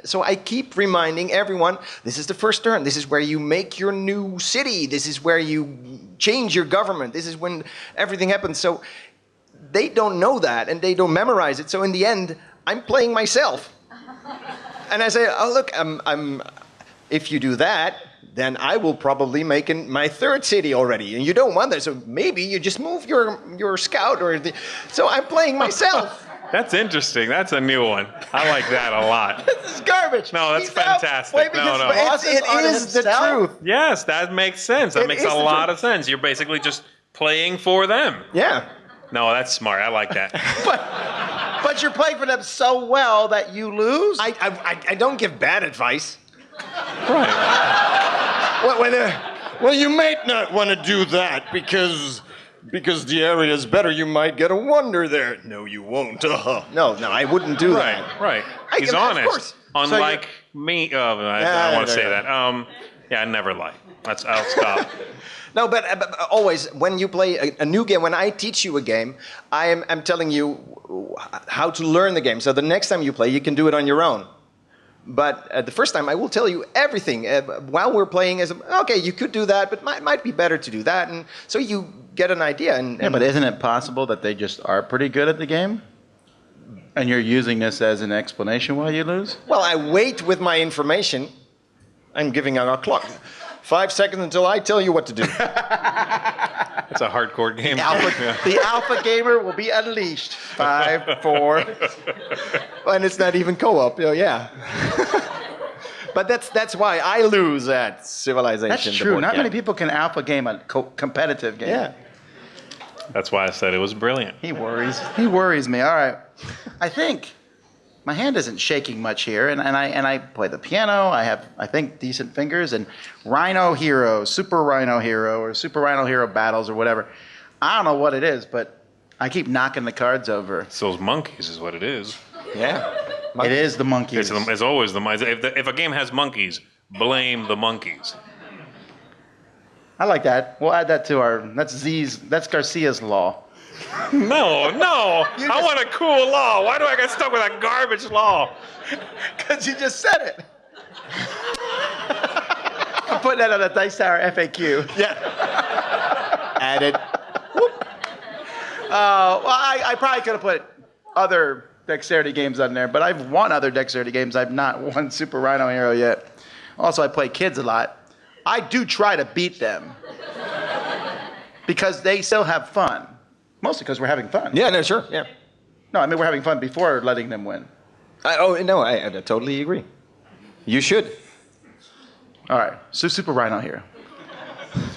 S3: So I keep reminding everyone, this is the first turn. This is where you make your new city. This is where you change your government. This is when everything happens. So they don't know that, and they don't memorize it. So in the end, I'm playing myself. And I say, oh, look, if you do that, then I will probably make my third city already. And you don't want that. So maybe you just move your scout. So I'm playing myself.
S2: That's interesting. That's a new one. I like that a lot.
S1: This is garbage.
S2: No, that's fantastic.
S1: Wait,
S2: No.
S3: It is the truth.
S2: Yes, that makes sense. That makes a lot of sense. You're basically just playing for them.
S3: Yeah.
S2: No, that's smart. I like that.
S1: But you're playing for them so well that you lose?
S3: I don't give bad advice.
S2: Right.
S3: Well, you might not want to do that because the area is better. You might get a wonder there. No, you won't. No, I wouldn't do that.
S2: Right. He's honest.
S3: Of course.
S2: Unlike me. I don't want to say that. Yeah, I never lie. I'll stop.
S3: No, but always when you play a new game, when I teach you a game, I'm telling you how to learn the game. So the next time you play, you can do it on your own. But the first time, I will tell you everything while we're playing. Okay, you could do that, but might be better to do that, and so you get an idea.
S1: Yeah, but isn't it possible that they just are pretty good at the game, and you're using this as an explanation why you lose?
S3: Well, I wait with my information. I'm giving out a clock. 5 seconds until I tell you what to do.
S2: It's a hardcore game.
S1: The alpha gamer will be unleashed. 5, 4.
S3: And it's not even co-op. Yeah. But that's why I lose at Civilization.
S1: That's true. Not many people can alpha game a competitive game.
S3: Yeah.
S2: That's why I said it was brilliant.
S1: He worries me. All right. I think my hand isn't shaking much here, and I play the piano. I have, I think, decent fingers. And Rhino Hero, Super Rhino Hero, or Super Rhino Hero Battles, or whatever. I don't know what it is, but I keep knocking the cards over.
S2: It's those monkeys is what it is.
S3: Yeah.
S1: It is the monkeys.
S2: It's always the monkeys. If a game has monkeys, blame the monkeys.
S1: I like that. We'll add that to that's Garcia's law.
S2: No. I want a cool law. Why do I get stuck with a garbage law?
S1: Because you just said it. I'm putting that on a Dice Tower FAQ.
S3: Yeah. Added.
S1: Well, I probably could have put other dexterity games on there, but I've won other dexterity games. I've not won Super Rhino Hero yet. Also, I play kids a lot. I do try to beat them because they still have fun. Mostly because we're having fun.
S3: Yeah, no, sure, yeah.
S1: No, I mean, we're having fun before letting them win.
S3: I totally agree. You should.
S1: All right, so Super Rhino Hero.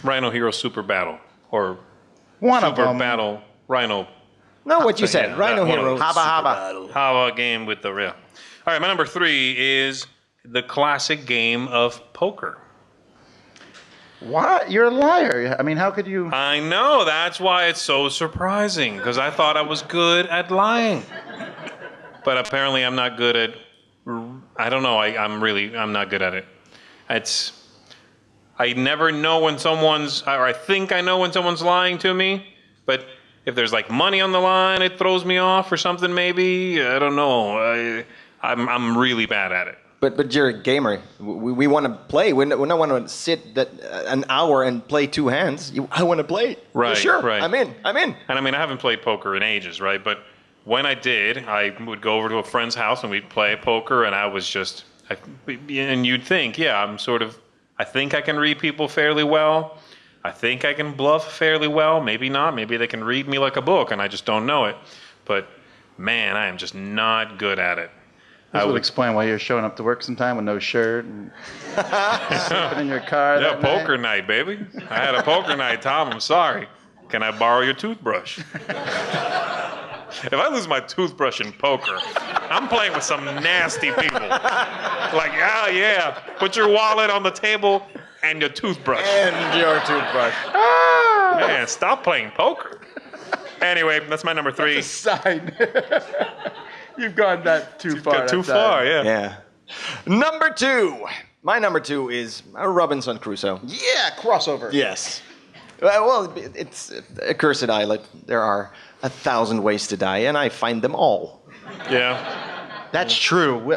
S2: Rhino Hero Super Battle. Or
S1: One
S2: Super
S1: of them.
S2: Battle Rhino.
S3: No, what you said.
S2: Yeah,
S3: Rhino
S2: that one.
S3: Hero.
S1: Haba.
S2: Hava game with the real. All right, my number 3 is the classic game of poker.
S1: What? You're a liar. I mean, how could you?
S2: I know, that's why it's so surprising, because I thought I was good at lying. But apparently I'm not good at, I don't know, I'm not good at it. I never know when or I think I know when someone's lying to me, but if there's like money on the line, it throws me off or something maybe. I don't know. I'm really bad at it.
S3: But you're a gamer. We want to play. We don't want to sit an hour and play two hands. I want to play.
S2: Right,
S3: sure.
S2: right.
S3: I'm in.
S2: And I mean, I haven't played poker in ages, right? But when I did, I would go over to a friend's house and we'd play poker, and I was just, and you'd think, yeah, I think I can read people fairly well. I think I can bluff fairly well. Maybe not. Maybe they can read me like a book, and I just don't know it. But man, I am just not good at it.
S1: This would explain why you're showing up to work sometime with no shirt and sleeping in your car.
S2: Yeah, poker night, baby. I had a poker night, Tom. I'm sorry. Can I borrow your toothbrush? If I lose my toothbrush in poker, I'm playing with some nasty people. Like, oh yeah, put your wallet on the table and your toothbrush.
S3: And your toothbrush.
S2: Man, stop playing poker. Anyway, that's my number 3.
S1: That's a sign. You've gone that too far.
S2: Too far, yeah.
S3: Yeah. Number 2. My number 2 is Robinson Crusoe.
S1: Yeah, crossover.
S3: Yes. Well, it's a cursed island. There are 1,000 ways to die, and I find them all.
S2: Yeah.
S1: That's true.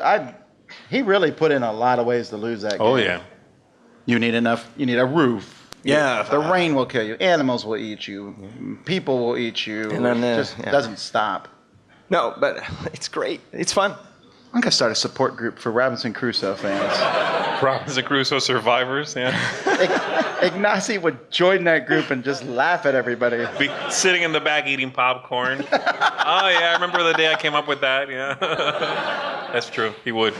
S1: He really put in a lot of ways to lose that game.
S2: Oh yeah.
S1: You need a roof.
S3: Yeah.
S1: The rain will kill you. Animals will eat you. People will eat you.
S3: And then,
S1: it just doesn't stop.
S3: No, but it's great. It's fun.
S1: I'm going to start a support group for Robinson Crusoe fans.
S2: Robinson Crusoe survivors. Yeah.
S1: Ignacy would join that group and just laugh at everybody.
S2: Be sitting in the back eating popcorn. Oh yeah, I remember the day I came up with that. Yeah. That's true. He would.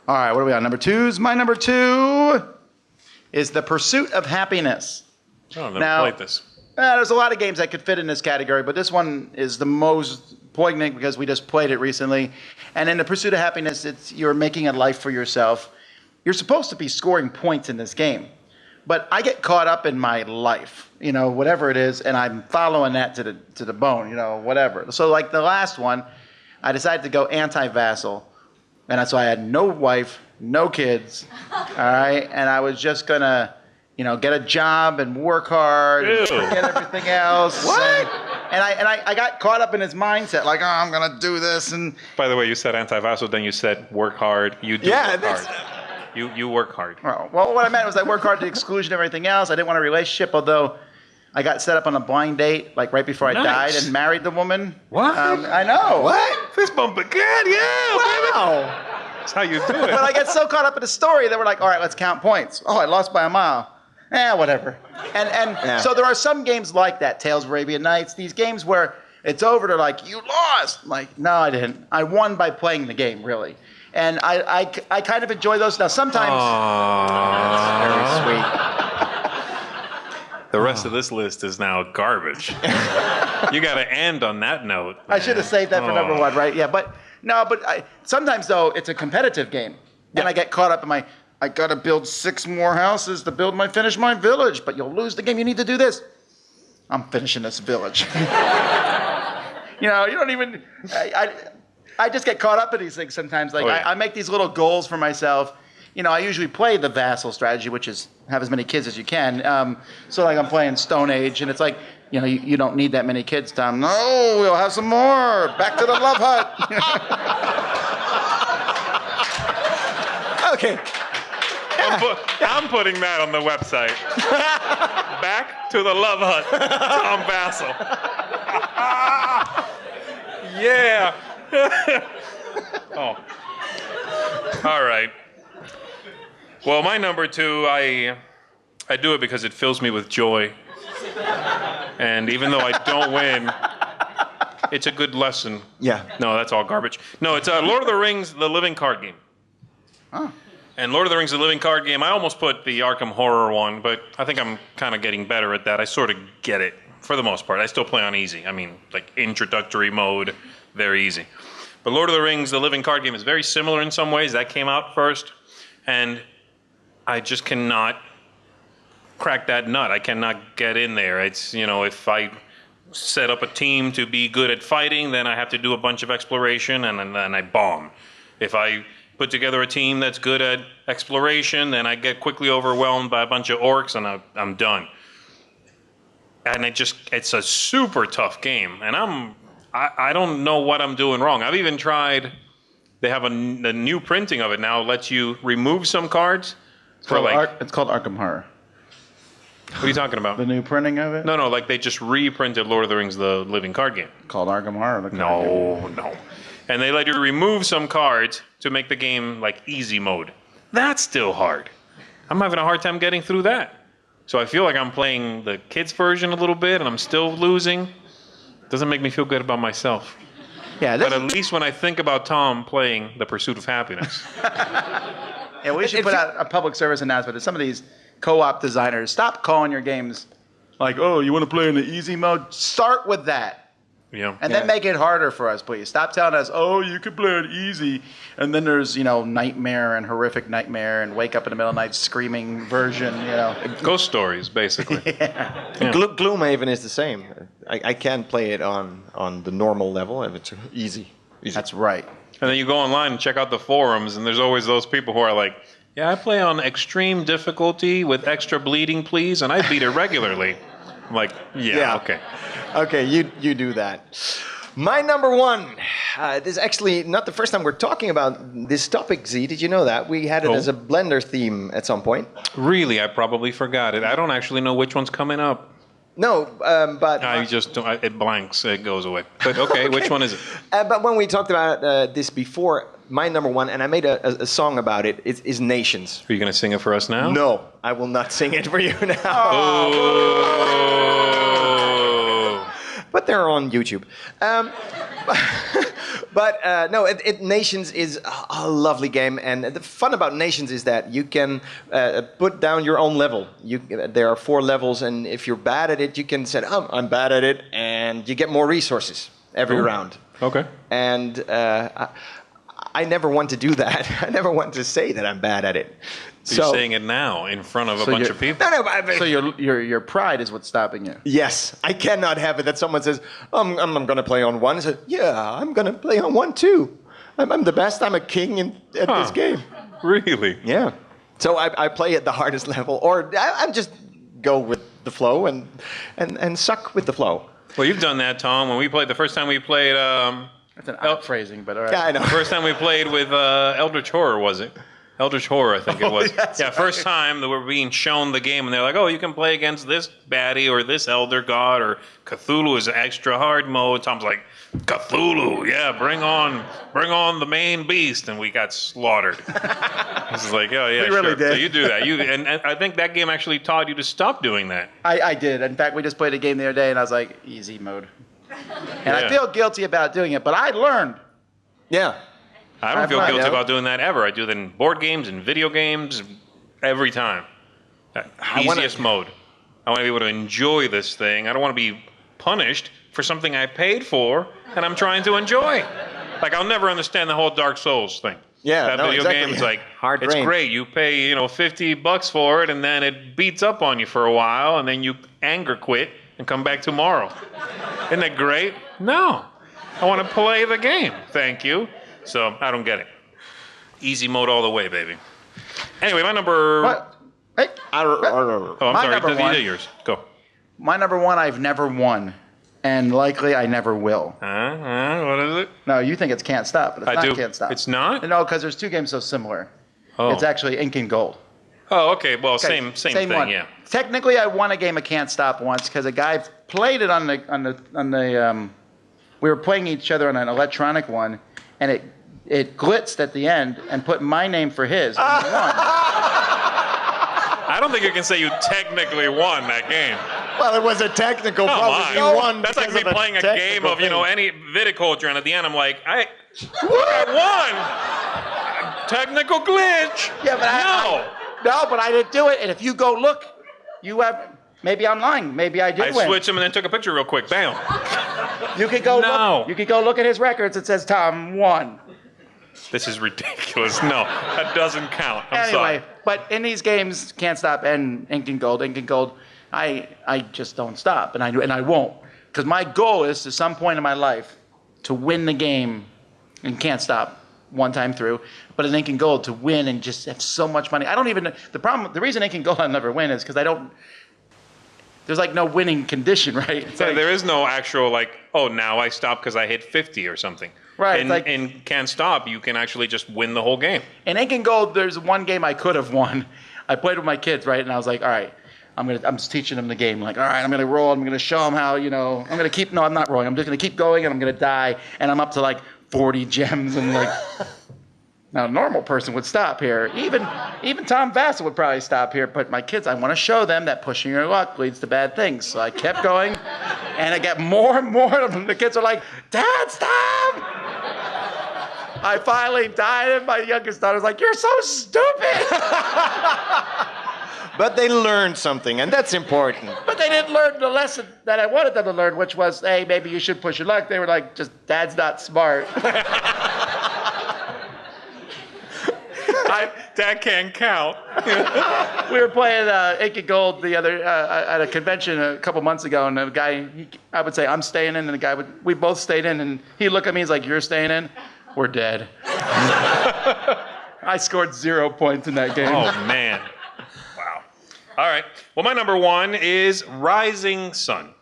S1: All right, what are we on? Number 2's. My number 2 is The Pursuit of Happiness.
S2: Oh, I've never played this.
S1: There's a lot of games that could fit in this category, but this one is the most poignant because we just played it recently. And in The Pursuit of Happiness, you're making a life for yourself. You're supposed to be scoring points in this game. But I get caught up in my life, whatever it is, and I'm following that to the bone, whatever. So like the last one, I decided to go anti-vassal. And so I had no wife, no kids, all right? And I was just going to, get a job and work hard and forget everything else.
S3: What?
S1: And I got caught up in his mindset, like, oh, I'm going to do this. And
S2: By the way, you said anti-vassal, then you said work hard. You do work hard. You work hard.
S1: well, what I meant was I work hard to the exclusion of everything else. I didn't want a relationship, although I got set up on a blind date, like right before I died, and married the woman.
S2: What?
S1: I know.
S3: What?
S2: Fist bump again, yeah.
S1: Wow.
S2: That's how you do it.
S1: But I get so caught up in the story that we're like, all right, let's count points. Oh, I lost by a mile. Whatever. And so there are some games like that, Tales of Arabian Nights, these games where it's over, they're like, you lost. I'm like, no, I didn't. I won by playing the game, really. And I kind of enjoy those. Now, sometimes...
S3: That's very sweet.
S2: The rest of this list is now garbage. You got to end on that note.
S1: I should have saved that for number 1, right? Yeah, but sometimes, though, it's a competitive game. And I get caught up in I got to build 6 more houses to finish my village. But you'll lose the game. You need to do this. I'm finishing this village. You don't even... I just get caught up in these things sometimes. Like I make these little goals for myself. I usually play the vassal strategy, which is have as many kids as you can. So like I'm playing Stone Age, and it's like, you don't need that many kids, Tom. No, we'll have some more. Back to the love hut.
S3: Okay.
S2: I'm putting that on the website. Back to the love hut. Tom Vassal. Yeah. Oh. All right. Well, my number 2, I do it because it fills me with joy. And even though I don't win, it's a good lesson.
S3: Yeah.
S2: No, that's all garbage. No, it's Lord of the Rings, the living card game.
S1: Oh.
S2: And Lord of the Rings, the living card game, I almost put the Arkham Horror one, but I think I'm kind of getting better at that. I sort of get it, for the most part. I still play on easy. I mean, like introductory mode, very easy. But Lord of the Rings, the living card game, is very similar in some ways. That came out first, and I just cannot crack that nut. I cannot get in there. It's, if I set up a team to be good at fighting, then I have to do a bunch of exploration, and then I bomb. If I put together a team that's good at exploration, then I get quickly overwhelmed by a bunch of orcs, and I'm done. And it's a super tough game, and I don't know what I'm doing wrong. I've even tried, they have a new printing of it now, lets you remove some cards.
S1: It's called Arkham Horror.
S2: What are you talking about?
S1: The new printing of it?
S2: No, like they just reprinted Lord of the Rings, the living card game.
S1: Called Arkham Horror.
S2: No. And they let you remove some cards to make the game like easy mode. That's still hard. I'm having a hard time getting through that. So I feel like I'm playing the kids version a little bit and I'm still losing. Doesn't make me feel good about myself.
S1: Yeah,
S2: but at least when I think about Tom playing The Pursuit of Happiness.
S1: Yeah, we should put out a public service announcement to some of these co-op designers. Stop calling your games like, oh, you want to play in the easy mode? Start with that.
S2: Yeah.
S1: And then make it harder for us, please. Stop telling us, oh, you can play it easy. And then there's, Nightmare and Horrific Nightmare and Wake Up in the Middle of the Night screaming version,
S2: Ghost stories, basically.
S3: Yeah. Gloomhaven is the same. I can't play it on the normal level if it's easy.
S1: That's right.
S2: And then you go online and check out the forums, and there's always those people who are like, Yeah, I play on extreme difficulty with extra bleeding, please, and I beat it regularly. I'm like, yeah. Okay.
S3: Okay, you do that. My number one. This is actually not the first time we're talking about this topic, Z. Did you know that? We had it as a Blender theme at some point.
S2: Really, I probably forgot it. I don't actually know which one's coming up.
S3: No, but...
S2: I just don't, it blanks, it goes away. But okay, which one is it?
S3: But when we talked about this before, my number one, and I made a song about it, is Nations.
S2: Are you going to sing it for us now?
S3: No, I will not sing it for you now.
S2: Oh.
S3: But they're on YouTube. No, Nations is a lovely game, and the fun about Nations is that you can put down your own level. There are 4 levels, and if you're bad at it, you can say, "Oh, I'm bad at it," and you get more resources every round.
S2: Okay.
S3: And I never want to do that. I never want to say that I'm bad at it.
S2: So you're saying it now in front of a bunch of people?
S3: No,
S1: So your pride is what's stopping you.
S3: Yes, I cannot have it that someone says, I'm going to play on 1. I say, yeah, I'm going to play on 1 too. I'm the best. I'm a king at this game.
S2: Really?
S3: Yeah. So I play at the hardest level, or I just go with the flow and suck with the flow.
S2: Well, you've done that, Tom. When we played, the first time we played...
S1: That's an odd phrasing, but all right.
S3: Yeah, I know.
S2: The first time we played with Eldritch Horror, was it? Eldritch Horror, I think it was. Yeah, first time that we're being shown the game, and they're like, oh, you can play against this baddie or this Elder God, or Cthulhu is extra hard mode. Tom's like, Cthulhu, yeah, bring on the main beast, and we got slaughtered. It's like, oh, yeah,
S3: we really
S2: sure.
S3: did.
S2: So you do that. And I think that game actually taught you to stop doing that.
S1: I did. In fact, we just played a game the other day, and I was like, easy mode. And I feel guilty about doing it, but I learned.
S3: Yeah.
S2: I don't feel guilty about doing that ever. I do that in board games and video games every time. Easiest mode. I want to be able to enjoy this thing. I don't want to be punished for something I paid for and I'm trying to enjoy. Like, I'll never understand the whole Dark Souls thing.
S3: Yeah,
S2: that video game is like,
S3: hard
S2: it's
S3: brain.
S2: great. You pay, $50 for it, and then it beats up on you for a while, and then you anger quit and come back tomorrow. Isn't that great? No. I want to play the game. Thank you. So I don't get it. Easy mode all the way, baby. Anyway, my number...
S1: What? Hey.
S2: Oh, I'm
S1: My
S2: sorry.
S1: number one.
S2: Yours. Go.
S1: My number one, I've never won. And likely I never will.
S2: What is it?
S1: No, you think it's Can't Stop, but it's not Can't Stop.
S2: It's not?
S1: No, because there's 2 games so similar.
S2: Oh.
S1: It's actually Ink and Gold.
S2: Oh, okay. Well,
S1: Okay,
S2: same thing,
S1: one.
S2: yeah.
S1: Technically, I won a game of Can't Stop once because a guy played it on the. We were playing each other on an electronic one, and it blitzed at the end and put my name for his. And he won.
S2: I don't think you can say you technically won that game.
S3: Well, it was a technical
S2: Come
S3: problem.
S2: on.
S3: You won.
S2: That's like me
S3: because of
S2: playing a game
S3: technical
S2: of,
S3: thing.
S2: any viticulture, and at the end I'm like, I won! Technical glitch!
S1: Yeah, but no, but I didn't do it. And if you go look, you have. Maybe I'm lying. Maybe I did
S2: I
S1: win.
S2: switched him and then took a picture real quick. Bam.
S1: You could go
S2: No.
S1: look. You could go look at his records. It says Tom won.
S2: This is ridiculous. No, that doesn't count. I'm
S1: Anyway,
S2: sorry.
S1: but in these games, Can't Stop and Ink and Gold, I just don't stop, and I won't, because my goal is to some point in my life to win the game, and Can't Stop one time through, but in Ink and Gold to win and just have so much money. I don't even the reason Ink and Gold I'll never win is because I don't. There's like no winning condition, right? It's like,
S2: There is no actual now I stop because I hit 50 or something.
S1: Right,
S2: In Can't Stop, you can actually just win the whole game.
S1: in Ink and Gold, there's one game I could have won. I played with my kids, right, and I was like, all right. I'm just teaching them the game. Like, all right, I'm gonna roll. I'm gonna show them how. I'm gonna keep. No, I'm not rolling. I'm just gonna keep going, and I'm gonna die. And I'm up to like 40 gems, and like. Now, a normal person would stop here. Even Tom Vassell would probably stop here. But my kids, I want to show them that pushing your luck leads to bad things. So I kept going, and I got more and more of them. The kids are like, Dad, stop! I finally died, and my youngest daughter's like, you're so stupid!
S3: But they learned something, and that's important.
S1: But they didn't learn the lesson that I wanted them to learn, which was, hey, maybe you should push your luck. They were like, just Dad's not smart.
S2: That can't count.
S1: We were playing Ink and Gold at a convention a couple months ago, and the guy, I would say, I'm staying in, and the guy we both stayed in, and he'd look at me, he's like, you're staying in? We're dead. I scored 0 points in that game.
S2: Oh, man. Wow. All right. Well, my number 1 is Rising Sun.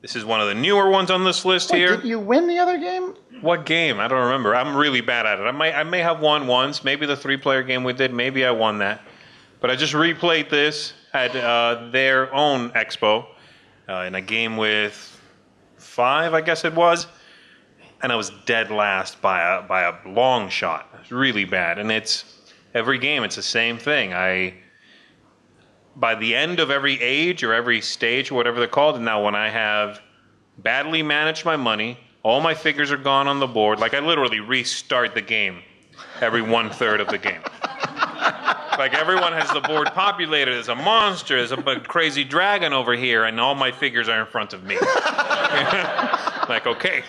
S2: This is one of the newer ones on this list
S1: Wait,
S2: here.
S1: did you win the other game?
S2: What game? I don't remember. I'm really bad at it. I may have won once. Maybe the 3-player game we did. Maybe I won that. But I just replayed this at their own expo in a game with 5, I guess it was. And I was dead last by a long shot. It was really bad. And it's every game, it's the same thing. By the end of every age or every stage or whatever they're called, and now when I have badly managed my money, all my figures are gone on the board. Like I literally restart the game every 1/3 of the game. Like everyone has the board populated. There's a monster, there's a crazy dragon over here, and all my figures are in front of me. Like, okay,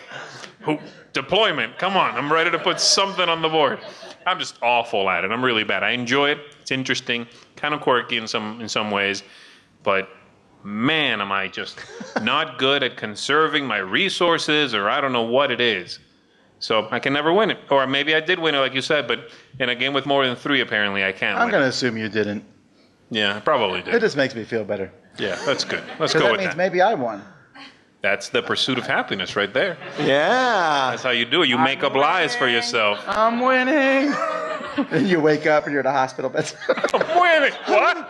S2: deployment, come on, I'm ready to put something on the board. I'm just awful at it. I'm really bad. I enjoy it. It's interesting, kind of quirky in some ways, but man, am I just not good at conserving my resources, or I don't know what it is. So I can never win it. Or maybe I did win it, like you said, but in a game with more than 3, apparently, I can't
S1: I'm
S2: win
S1: going to
S2: it.
S1: assume you didn't.
S2: Yeah, I probably
S1: It
S2: did.
S1: just makes me feel better.
S2: Yeah, that's good. Let's
S1: Because
S2: go
S1: that
S2: with
S1: means
S2: that.
S1: maybe I won.
S2: That's the pursuit of happiness right there.
S3: Yeah.
S2: That's how you do it. You make up lies for yourself.
S1: I'm winning. And you wake up and you're in a hospital bed.
S2: I'm winning. What?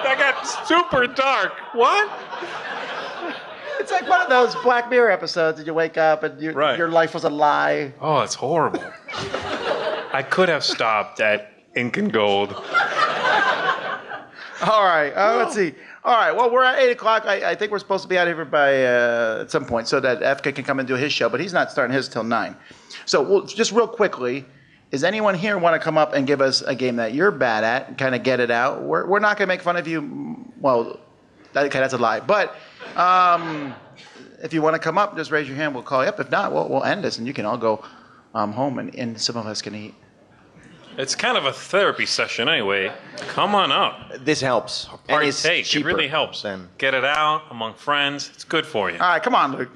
S2: That got super dark. What?
S1: It's like one of those Black Mirror episodes that you wake up and
S2: Right.
S1: your life was a lie.
S2: Oh, it's horrible. I could have stopped at Ink and Gold.
S1: All right. Let's see. All right. Well, we're at 8 o'clock. I think we're supposed to be out of here by at some point so that FK can come and do his show, but he's not starting his till 9. So just real quickly, does anyone here want to come up and give us a game that you're bad at and kind of get it out? We're not going to make fun of you. Well, okay, that's a lie. But if you want to come up, just raise your hand. We'll call you up. If not, we'll end this, and you can all go home, and some of us can eat.
S2: It's kind of a therapy session anyway. Come on up.
S3: This helps. And
S2: Partake.
S3: it's
S2: It
S3: cheaper
S2: really helps.
S3: than-
S2: Get it out among friends. It's good for you.
S1: All right, come on, Luke.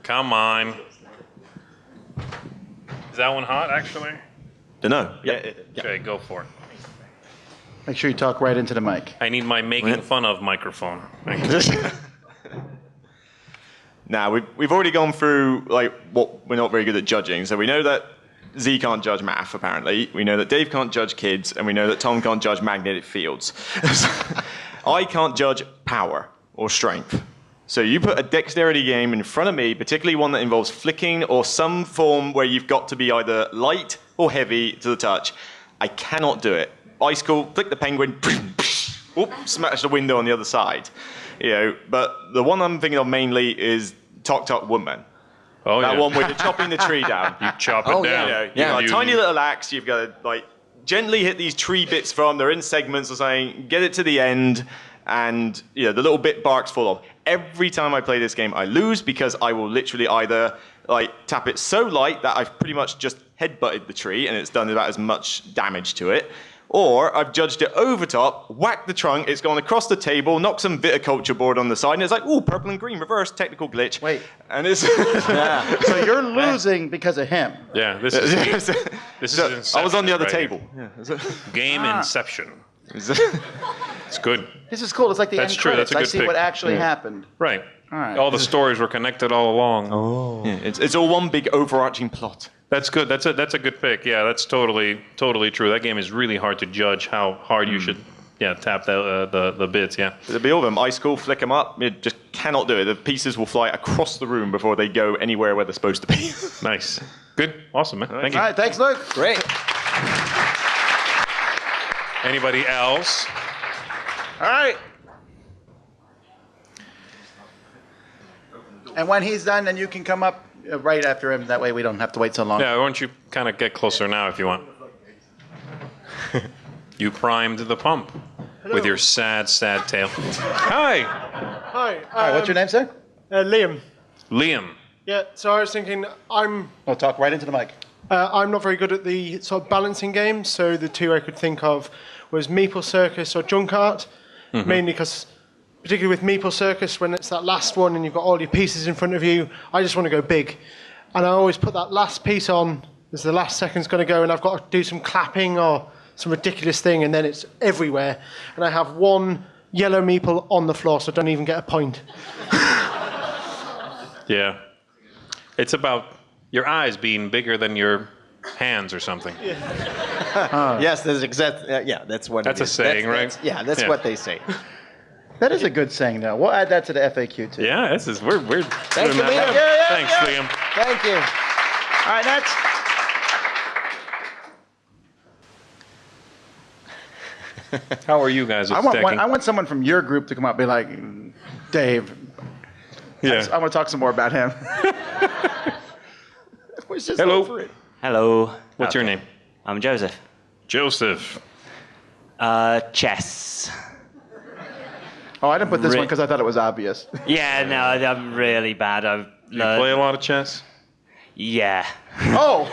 S2: Come on. Is that one hot, actually?
S3: Dunno.
S2: Okay, go for it.
S1: Make sure you talk right into the mic.
S2: I need my making fun of microphone. Thank you.
S4: Now, we've already gone through like what we're not very good at judging. So we know that Z can't judge math, apparently. We know that Dave can't judge kids, and we know that Tom can't judge magnetic fields. I can't judge power or strength. So you put a dexterity game in front of me, particularly one that involves flicking or some form where you've got to be either light or heavy to the touch. I cannot do it. Icicle, flick the penguin, whoop, smash the window on the other side. You know, but the one I'm thinking of mainly is Tok Tok Woodman.
S2: Oh,
S4: That
S2: yeah.
S4: one where you're chopping the tree down.
S2: You chop it
S3: Oh,
S2: down.
S3: yeah.
S4: You know, you've got a
S2: You-
S4: tiny little axe. You've got to like gently hit these tree bits from. They're in segments or something. Get it to the end, and the little bit bark's full of. Every time I play this game, I lose because I will literally either like tap it so light that I've pretty much just headbutted the tree and it's done about as much damage to it. Or I've judged it over top, whacked the trunk, it's gone across the table, knocked some viticulture board on the side, and it's like, ooh, purple and green, reverse, technical glitch.
S1: Wait.
S4: And it's...
S1: So you're losing because of him.
S2: Yeah, this is Inception
S4: I was on the other
S2: right
S4: table.
S2: here.
S4: Yeah.
S2: Game Inception. It's good.
S1: This is cool. It's like the
S2: That's
S1: end
S2: true.
S1: credits.
S2: That's a
S1: I
S2: good
S1: see
S2: pick.
S1: what actually happened.
S2: Right.
S1: All right.
S2: All the stories were connected all along.
S4: Yeah, it's all one big overarching plot.
S2: That's good. That's a good pick. Yeah, that's totally true. That game is really hard to judge how hard you should tap the bits. Yeah.
S4: There'll be all of them. Ice cool, flick them up. You just cannot do it. The pieces will fly across the room before they go anywhere where they're supposed to be.
S2: Nice. Good. Awesome, man. Thank you.
S1: All right, thanks, Luke.
S3: Great.
S2: Anybody else?
S1: All right. And when he's done, then you can come up right after him. That way we don't have to wait so long.
S2: Yeah, why don't you kind of get closer now if you want? You primed the pump with your sad tale. Hi,
S5: Hi.
S1: All right, what's your name, sir?
S5: Liam.
S2: Liam.
S5: Yeah, so I was thinking I'm
S1: Talk right into the mic.
S5: not very good at the sort of balancing games, so the two I could think of was Meeple Circus or Junkart, mainly because, particularly with Meeple Circus, when it's that last one and you've got all your pieces in front of you, I just want to go big. And I always put that last piece on as the last second's going to go and I've got to do some clapping or some ridiculous thing, and then it's everywhere. And I have one yellow meeple on the floor, so I don't even get a point.
S2: Yeah. It's about your eyes being bigger than your hands or something.
S3: Yes, that's exact. That's what.
S2: That's
S3: it
S2: a
S3: is.
S2: saying, right?
S3: That's
S2: Yeah.
S3: what they say.
S1: That is a good saying, though. We'll add that to the FAQ, too.
S2: Yeah, this is we're
S3: Thank
S2: doing
S3: you,
S2: that.
S3: Liam.
S2: Thanks, Liam.
S3: Thank you.
S1: All right, next.
S2: How are you guys with stacking?
S1: I want someone from your group to come up and be like, Dave,
S2: Yeah.
S1: I want to talk some more about him.
S2: Hello.
S3: over it.
S6: Hello.
S2: What's your name?
S6: I'm Joseph.
S2: Joseph.
S6: Chess.
S1: Oh, I didn't put this
S6: Ri-
S1: one because I thought it was obvious.
S6: Yeah, no, I'm really bad. I've
S2: You play a lot of chess?
S6: Yeah.
S1: Oh,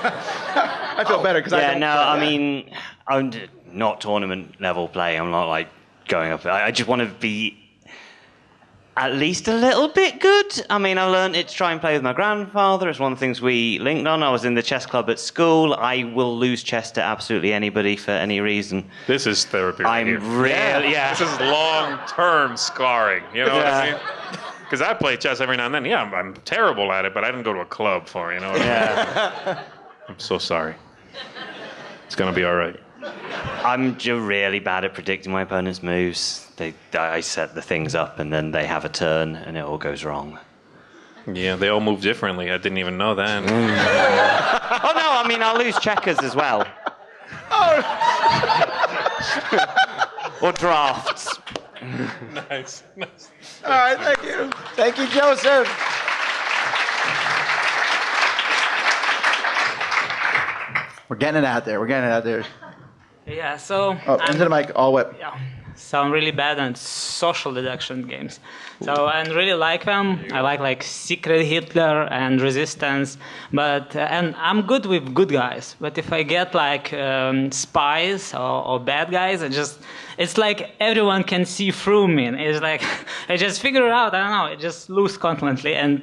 S1: I feel better because I
S6: Yeah,
S1: don't
S6: no,
S1: play
S6: I
S1: that.
S6: mean, I'm not tournament level play. I'm not like going up. I just want to be at least a little bit good. I mean, I learned it to try and play with my grandfather. It's one of the things we linked on. I was in the chess club at school. I will lose chess to absolutely anybody for any reason.
S2: This is therapy right
S6: I'm
S2: here.
S6: really, yeah.
S2: This is long-term scarring. You know what I
S6: Yeah.
S2: mean? Because I play chess every now and then. Yeah, I'm terrible at it, but I didn't go to a club for it. You know what I mean?
S6: Yeah.
S2: I'm so sorry. It's going to be all right.
S6: I'm really bad at predicting my opponent's moves. I set the things up, and then they have a turn, and it all goes wrong.
S2: Yeah, they all move differently. I didn't even know that.
S6: Oh no, I mean I'll lose checkers as well. Or drafts.
S2: Nice. Nice.
S1: All right, thank you.
S3: Thank you, Joseph.
S1: We're getting it out there. We're getting it out there.
S7: Yeah, so
S1: Oh, into the mic, all wet.
S7: yeah, so I'm really bad at social deduction games. So I really like them. I like Secret Hitler and Resistance, but and I'm good with good guys. But if I get like spies or bad guys, it's like everyone can see through me. It's like I just figure it out. I don't know. I just lose constantly and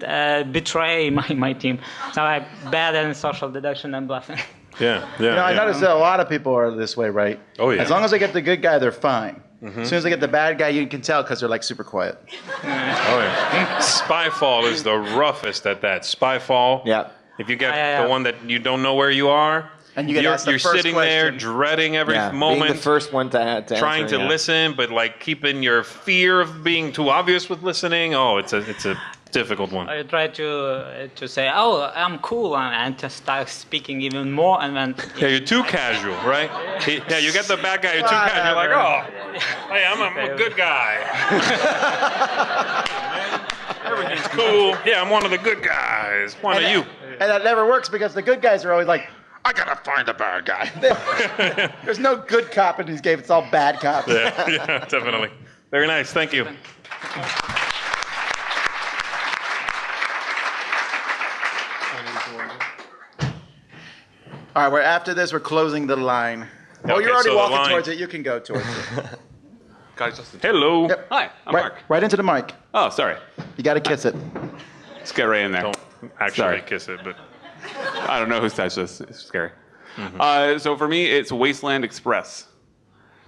S7: betray my team. So I'm bad at social deduction and bluffing.
S2: Yeah, yeah.
S1: You know, I
S2: yeah.
S1: noticed that a lot of people are this way, right?
S2: Oh, yeah.
S1: As long as they get the good guy, they're fine. As soon as they get the bad guy, you can tell because they're like super quiet.
S2: Oh, yeah. Spyfall is the roughest at that. Spyfall.
S3: Yeah.
S2: If you get
S7: Yeah.
S2: the one that you don't know where you are,
S1: And you get
S2: you're,
S1: asked the
S2: you're
S1: first
S2: sitting there
S1: question.
S2: dreading every
S3: Yeah, being
S2: moment,
S3: the first one to
S2: trying
S3: answer,
S2: to
S3: yeah.
S2: listen, but like keeping your fear of being too obvious with listening. Oh, it's a difficult one.
S7: I try to say, oh, I'm cool, and to start speaking even more, and then
S2: Yeah, you're too casual, right? Yeah, you get the bad guy, you're too casual. You're like, oh, hey, I'm a good guy. Everything's cool. Yeah, I'm one of the good guys. One of you.
S1: And that never works because the good guys are always like, I gotta find a bad guy. There's no good cop in these games. It's all bad cops.
S2: Yeah, yeah, definitely. Very nice. Thank you.
S1: All right, after this, we're closing the line. Oh,
S2: Okay,
S1: you're already
S2: so the
S1: walking
S2: line-
S1: towards it. You can go towards it.
S2: Hello.
S1: Yep.
S8: Hi, I'm
S1: Right,
S8: Mark.
S1: right into the mic.
S8: Oh, sorry.
S1: You gotta kiss it.
S8: Let's get right in there.
S2: Don't actually
S8: Sorry.
S2: kiss it, but
S8: I don't know who's touched this. It's scary. So for me, it's Wasteland Express.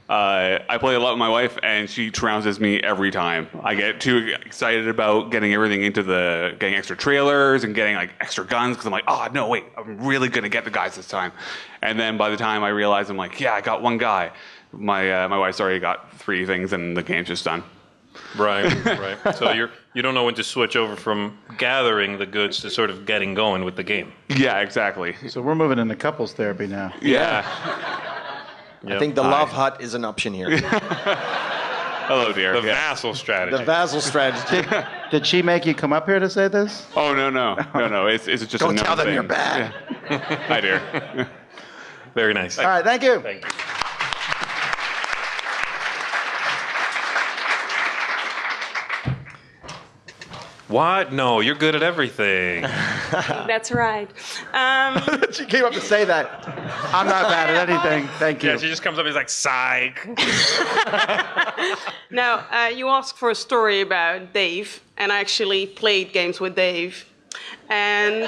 S8: I play a lot with my wife, and she trounces me every time. I get too excited about getting everything getting extra trailers and getting like extra guns because I'm like, oh no, wait, I'm really gonna get the guys this time. And then by the time I realize, I'm like, yeah, I got one guy. My wife's already got 3 things, and the game's just done.
S2: right. So you don't know when to switch over from gathering the goods to sort of getting going with the game.
S8: Yeah, exactly.
S1: So we're moving into couples therapy now.
S8: Yeah.
S3: I think the love hut is an option here.
S8: Hello, dear.
S2: The
S8: Yeah.
S2: vassal strategy.
S3: The vassal strategy.
S1: Did she make you come up here to say this?
S8: Oh no. It's just
S1: Go
S8: a known
S1: tell them
S8: thing.
S1: you're bad.
S8: Yeah. Hi, dear.
S2: Very nice.
S1: All right, thank you.
S2: Thank you. What? No, you're good at everything.
S9: That's right.
S1: She came up to say that. I'm not bad at anything. Thank you.
S2: Yeah, she just comes up and is like, psych.
S9: Now, you asked for a story about Dave, and I actually played games with Dave. And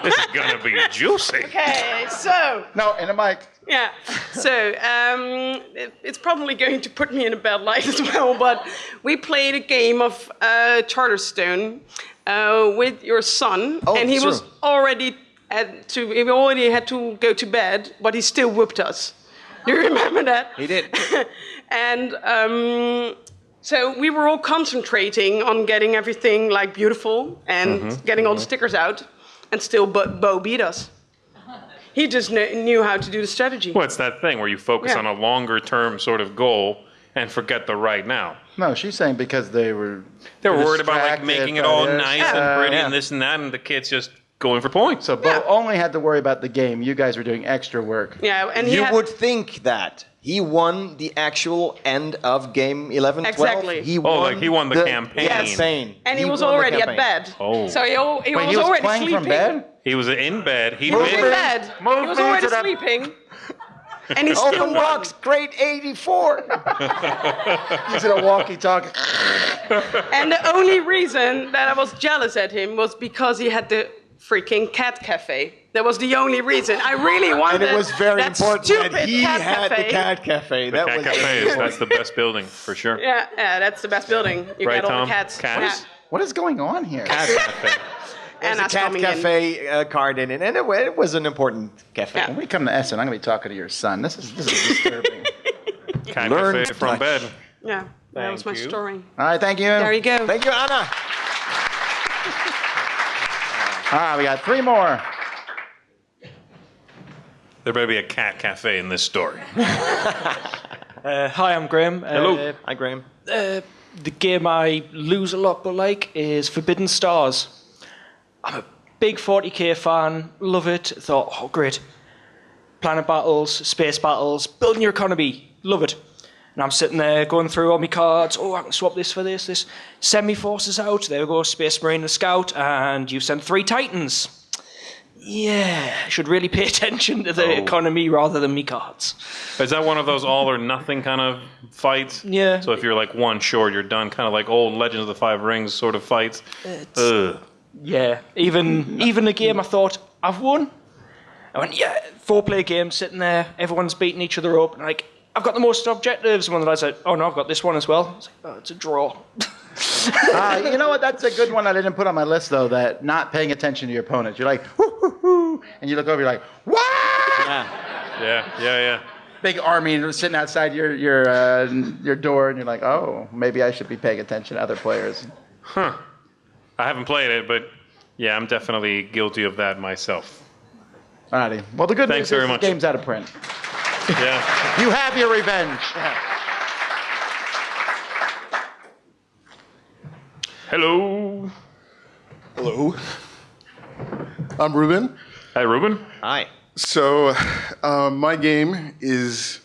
S2: This is gonna be juicy.
S9: Okay, so
S1: No, in the mic.
S9: yeah, so it's probably going to put me in a bad light as well. But we played a game of Charterstone with your son, and he was already he already had to go to bed, but he still whooped us. Do you remember that?
S3: He did.
S9: And so we were all concentrating on getting everything like beautiful and getting all the stickers out, and still Bo beat us. He just knew how to do the strategy.
S2: Well, it's that thing where you focus on a longer term sort of goal and forget the right now.
S1: No, she's saying because they were
S2: worried about like
S1: distracted
S2: making it
S1: by
S2: all
S1: this.
S2: nice and pretty and this and that, and the kid's just going for points.
S1: So Bo only had to worry about the game. You guys were doing extra work.
S9: Yeah, and he
S3: You
S9: had,
S3: would think that. He won the actual end of game 11, 12.
S9: Exactly.
S3: He
S2: like he won the campaign.
S3: campaign.
S9: and he was
S3: won the
S9: already at
S3: campaign.
S9: bed.
S2: Oh.
S9: So he
S1: Wait,
S9: was
S1: he was
S9: already
S1: playing
S9: sleeping.
S1: from bed?
S2: He was in bed. He
S9: He was in
S2: did.
S9: bed.
S1: Move
S9: He was
S1: me
S9: already
S1: to the-
S9: sleeping. And he still
S3: Open
S9: won.
S3: box, grade 84.
S1: He's in a walkie-talkie.
S9: And the only reason that I was jealous at him was because he had the freaking cat cafe. That was the only reason. I really wanted
S3: And it was very
S9: that
S3: important
S9: stupid
S3: that he
S9: cat
S3: had
S9: cafe.
S3: the cat cafe.
S2: The
S3: That
S2: Cat
S3: was
S2: Cafe that's the best building for sure.
S9: Yeah, that's the best building. You
S2: Right,
S9: get all
S2: Tom?
S9: the cats.
S2: Cats?
S1: What is going on here?
S2: Cat Cafe.
S9: And
S3: There's a
S9: us
S3: cat
S9: coming in.
S3: cafe card in it, and it was an important cafe.
S9: Yeah.
S1: When we come to Essen, I'm going to be talking to your son. This is disturbing.
S2: Cat
S3: Learn
S2: Cafe
S3: to
S2: from
S3: touch.
S2: bed.
S9: Yeah, that was my
S2: Thank you.
S9: story.
S1: All right, thank you.
S9: There you go.
S3: Thank you, Anna.
S1: All right, we got 3 more.
S2: There better be a cat cafe in this story.
S10: Hi, I'm Graham.
S2: Hello.
S3: Hi, Graham.
S10: The game I lose a lot but like is Forbidden Stars. I'm a big 40k fan, love it. Thought, oh, great. Planet battles, space battles, building your economy, love it. And I'm sitting there going through all my cards. Oh, I can swap this for this. This send me forces out. There we go, Space Marine and Scout, and you send 3 Titans. Yeah, I should really pay attention to the economy rather than me cards.
S2: Is that one of those all or nothing kind of fights?
S10: Yeah.
S2: So if you're like 1 short, you're done. Kind of like old Legends of the Five Rings sort of fights. Ugh.
S10: Yeah, even the game I thought I've won. I went, yeah, 4-player game sitting there, everyone's beating each other up, and like, I've got the most objectives. And one of the lads said, oh no, I've got this one as well. I was like, oh, it's a draw.
S1: You know what? That's a good one I didn't put on my list, though, that not paying attention to your opponents. You're like, whoo, whoo, whoo, and you look over, you're like, what?
S2: Yeah.
S1: Big army sitting outside your door, and you're like, oh, maybe I should be paying attention to other players.
S2: Huh. I haven't played it, but yeah, I'm definitely guilty of that myself.
S1: Alrighty. Well, the good
S2: Thanks
S1: news
S2: very
S1: is
S2: much.
S1: the game's out of print.
S2: Yeah.
S1: You have your revenge.
S2: Hello.
S11: Hello. I'm Ruben.
S2: Hi, Ruben.
S3: Hi.
S11: So, my game is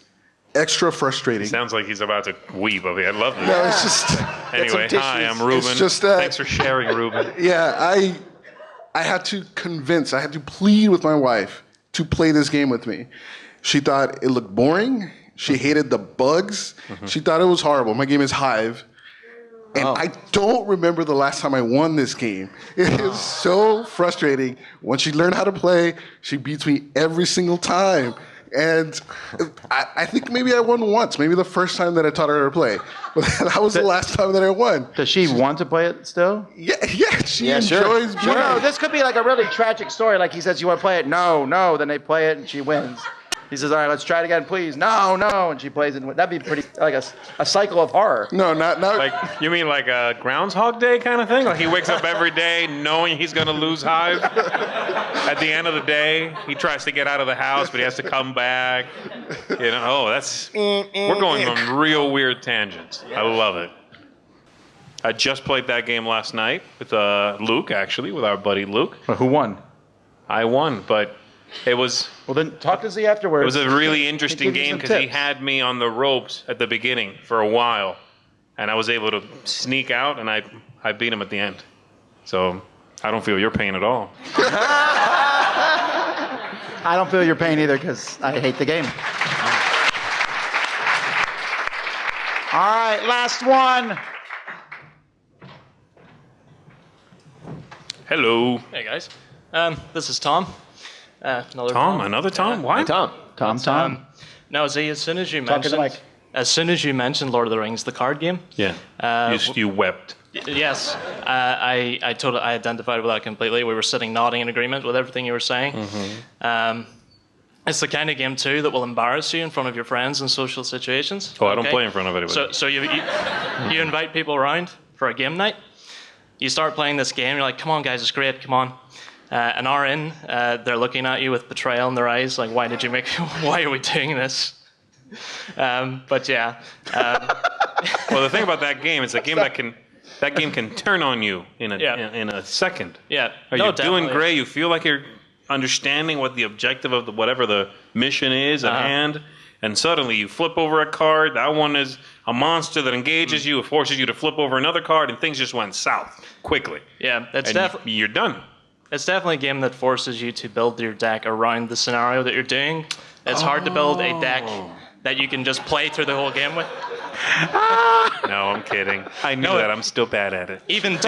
S11: extra frustrating.
S2: Sounds like he's about to weep over here. I love this.
S11: No, it's just.
S2: Anyway, hi, I'm Ruben.
S11: It's just,
S2: Thanks for sharing, Ruben.
S11: Yeah, I had to plead with my wife to play this game with me. She thought it looked boring. She hated the bugs. She thought it was horrible. My game is Hive. And I don't remember the last time I won this game. It is so frustrating. Once she learned how to play, she beats me every single time. And I think maybe I won once, maybe the first time that I taught her to play. But that was the last time that I won.
S1: Does she want to play it still?
S11: Yeah, she enjoys
S1: Sure.
S11: playing.
S1: No, this could be like a really tragic story. Like he says, you want to play it? No. Then they play it and she wins. He says, all right, let's try it again, please. No. And she plays it. That'd be pretty, like a cycle of horror.
S11: No, not.
S2: Like, you mean like a Groundhog Day kind of thing? Like he wakes up every day knowing he's going to lose Hive? At the end of the day, he tries to get out of the house, but he has to come back. You know, we're going on real weird tangents. I love it. I just played that game last night with Luke, actually, with our buddy Luke.
S1: Who won?
S2: I won, but it was...
S1: Well, then talk to Z afterwards.
S2: It was a really interesting
S1: Give you
S2: game
S1: some
S2: because he
S1: tips.
S2: had me on the ropes at the beginning for a while, and I was able to sneak out, and I beat him at the end. So I don't feel your pain at all.
S1: I don't feel your pain either because I hate the game. All right, last one.
S2: Hello.
S12: Hey guys. This is Tom. Another
S2: Tom? Another Tom? Why?
S3: Tom.
S12: No, Z. As soon as you
S1: Talk to the
S12: mentioned Lord of the Rings, the card game.
S2: Yeah. You wept.
S12: Yes, I identified with that completely. We were sitting nodding in agreement with everything you were saying. It's the kind of game too that will embarrass you in front of your friends in social situations.
S2: Oh, I don't play in front of anybody.
S12: So you invite people around for a game night. You start playing this game. You're like, "Come on, guys, it's great. Come on." An hour in, they're looking at you with betrayal in their eyes. Like, why are we doing this? But yeah.
S2: Well, the thing about that game is a game that game can turn on you in a second.
S12: Yeah.
S2: Are you doing great? You feel like you're understanding what the objective of whatever the mission is at hand, and suddenly you flip over a card. That one is a monster that engages you. It forces you to flip over another card, and things just went south quickly.
S12: Yeah, that's
S2: definitely you're done.
S12: It's definitely a game that forces you to build your deck around the scenario that you're doing. It's hard to build a deck that you can just play through the whole game with.
S2: No, I'm kidding. I know that. I'm still bad at it.
S12: Even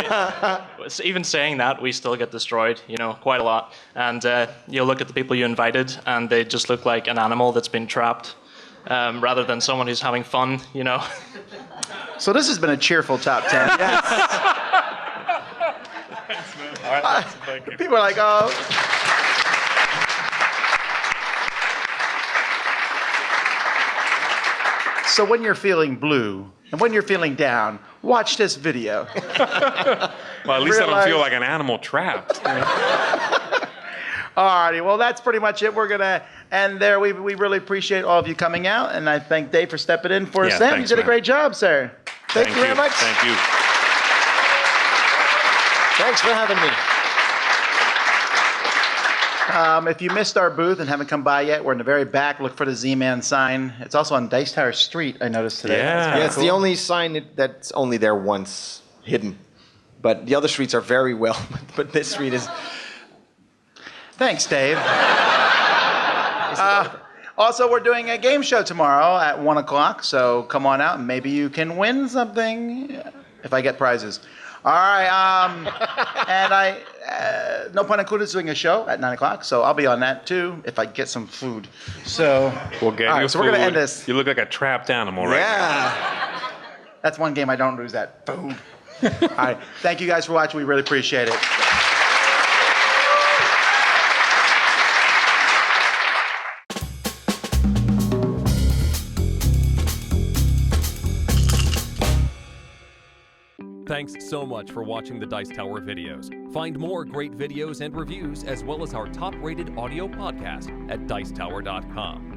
S12: saying that, we still get destroyed, quite a lot. And you'll look at the people you invited, and they just look like an animal that's been trapped, rather than someone who's having fun,
S1: So this has been a cheerful top 10. Yes.
S2: All right,
S1: people are like, oh. So when you're feeling blue and when you're feeling down, watch this video.
S2: Well, at least I don't feel like an animal trapped.
S1: Alrighty, well, that's pretty much it. We're going to end there. We really appreciate all of you coming out, and I thank Dave for stepping in for Sam.
S2: Thanks,
S1: you did a great job, sir. Thank you very much.
S2: Thank you.
S3: Thanks for having me.
S1: If you missed our booth and haven't come by yet, we're in the very back. Look for the Z-Man sign. It's also on Dice Tower Street, I noticed today.
S3: Yeah, it's the only sign that's only there once, hidden. But the other streets are very well, but this street is...
S1: Thanks, Dave. Also, we're doing a game show tomorrow at 1 o'clock, so come on out and maybe you can win something if I get prizes. All right, and no pun included, is doing a show at 9 o'clock, so I'll be on that too if I get some food. So,
S2: we'll get
S1: all right, so we're gonna end this.
S2: You look like a trapped animal right now.
S1: That's one game I don't lose, that food. All right, thank you guys for watching. We really appreciate it.
S13: Thanks so much for watching the Dice Tower videos. Find more great videos and reviews as well as our top-rated audio podcast at Dicetower.com.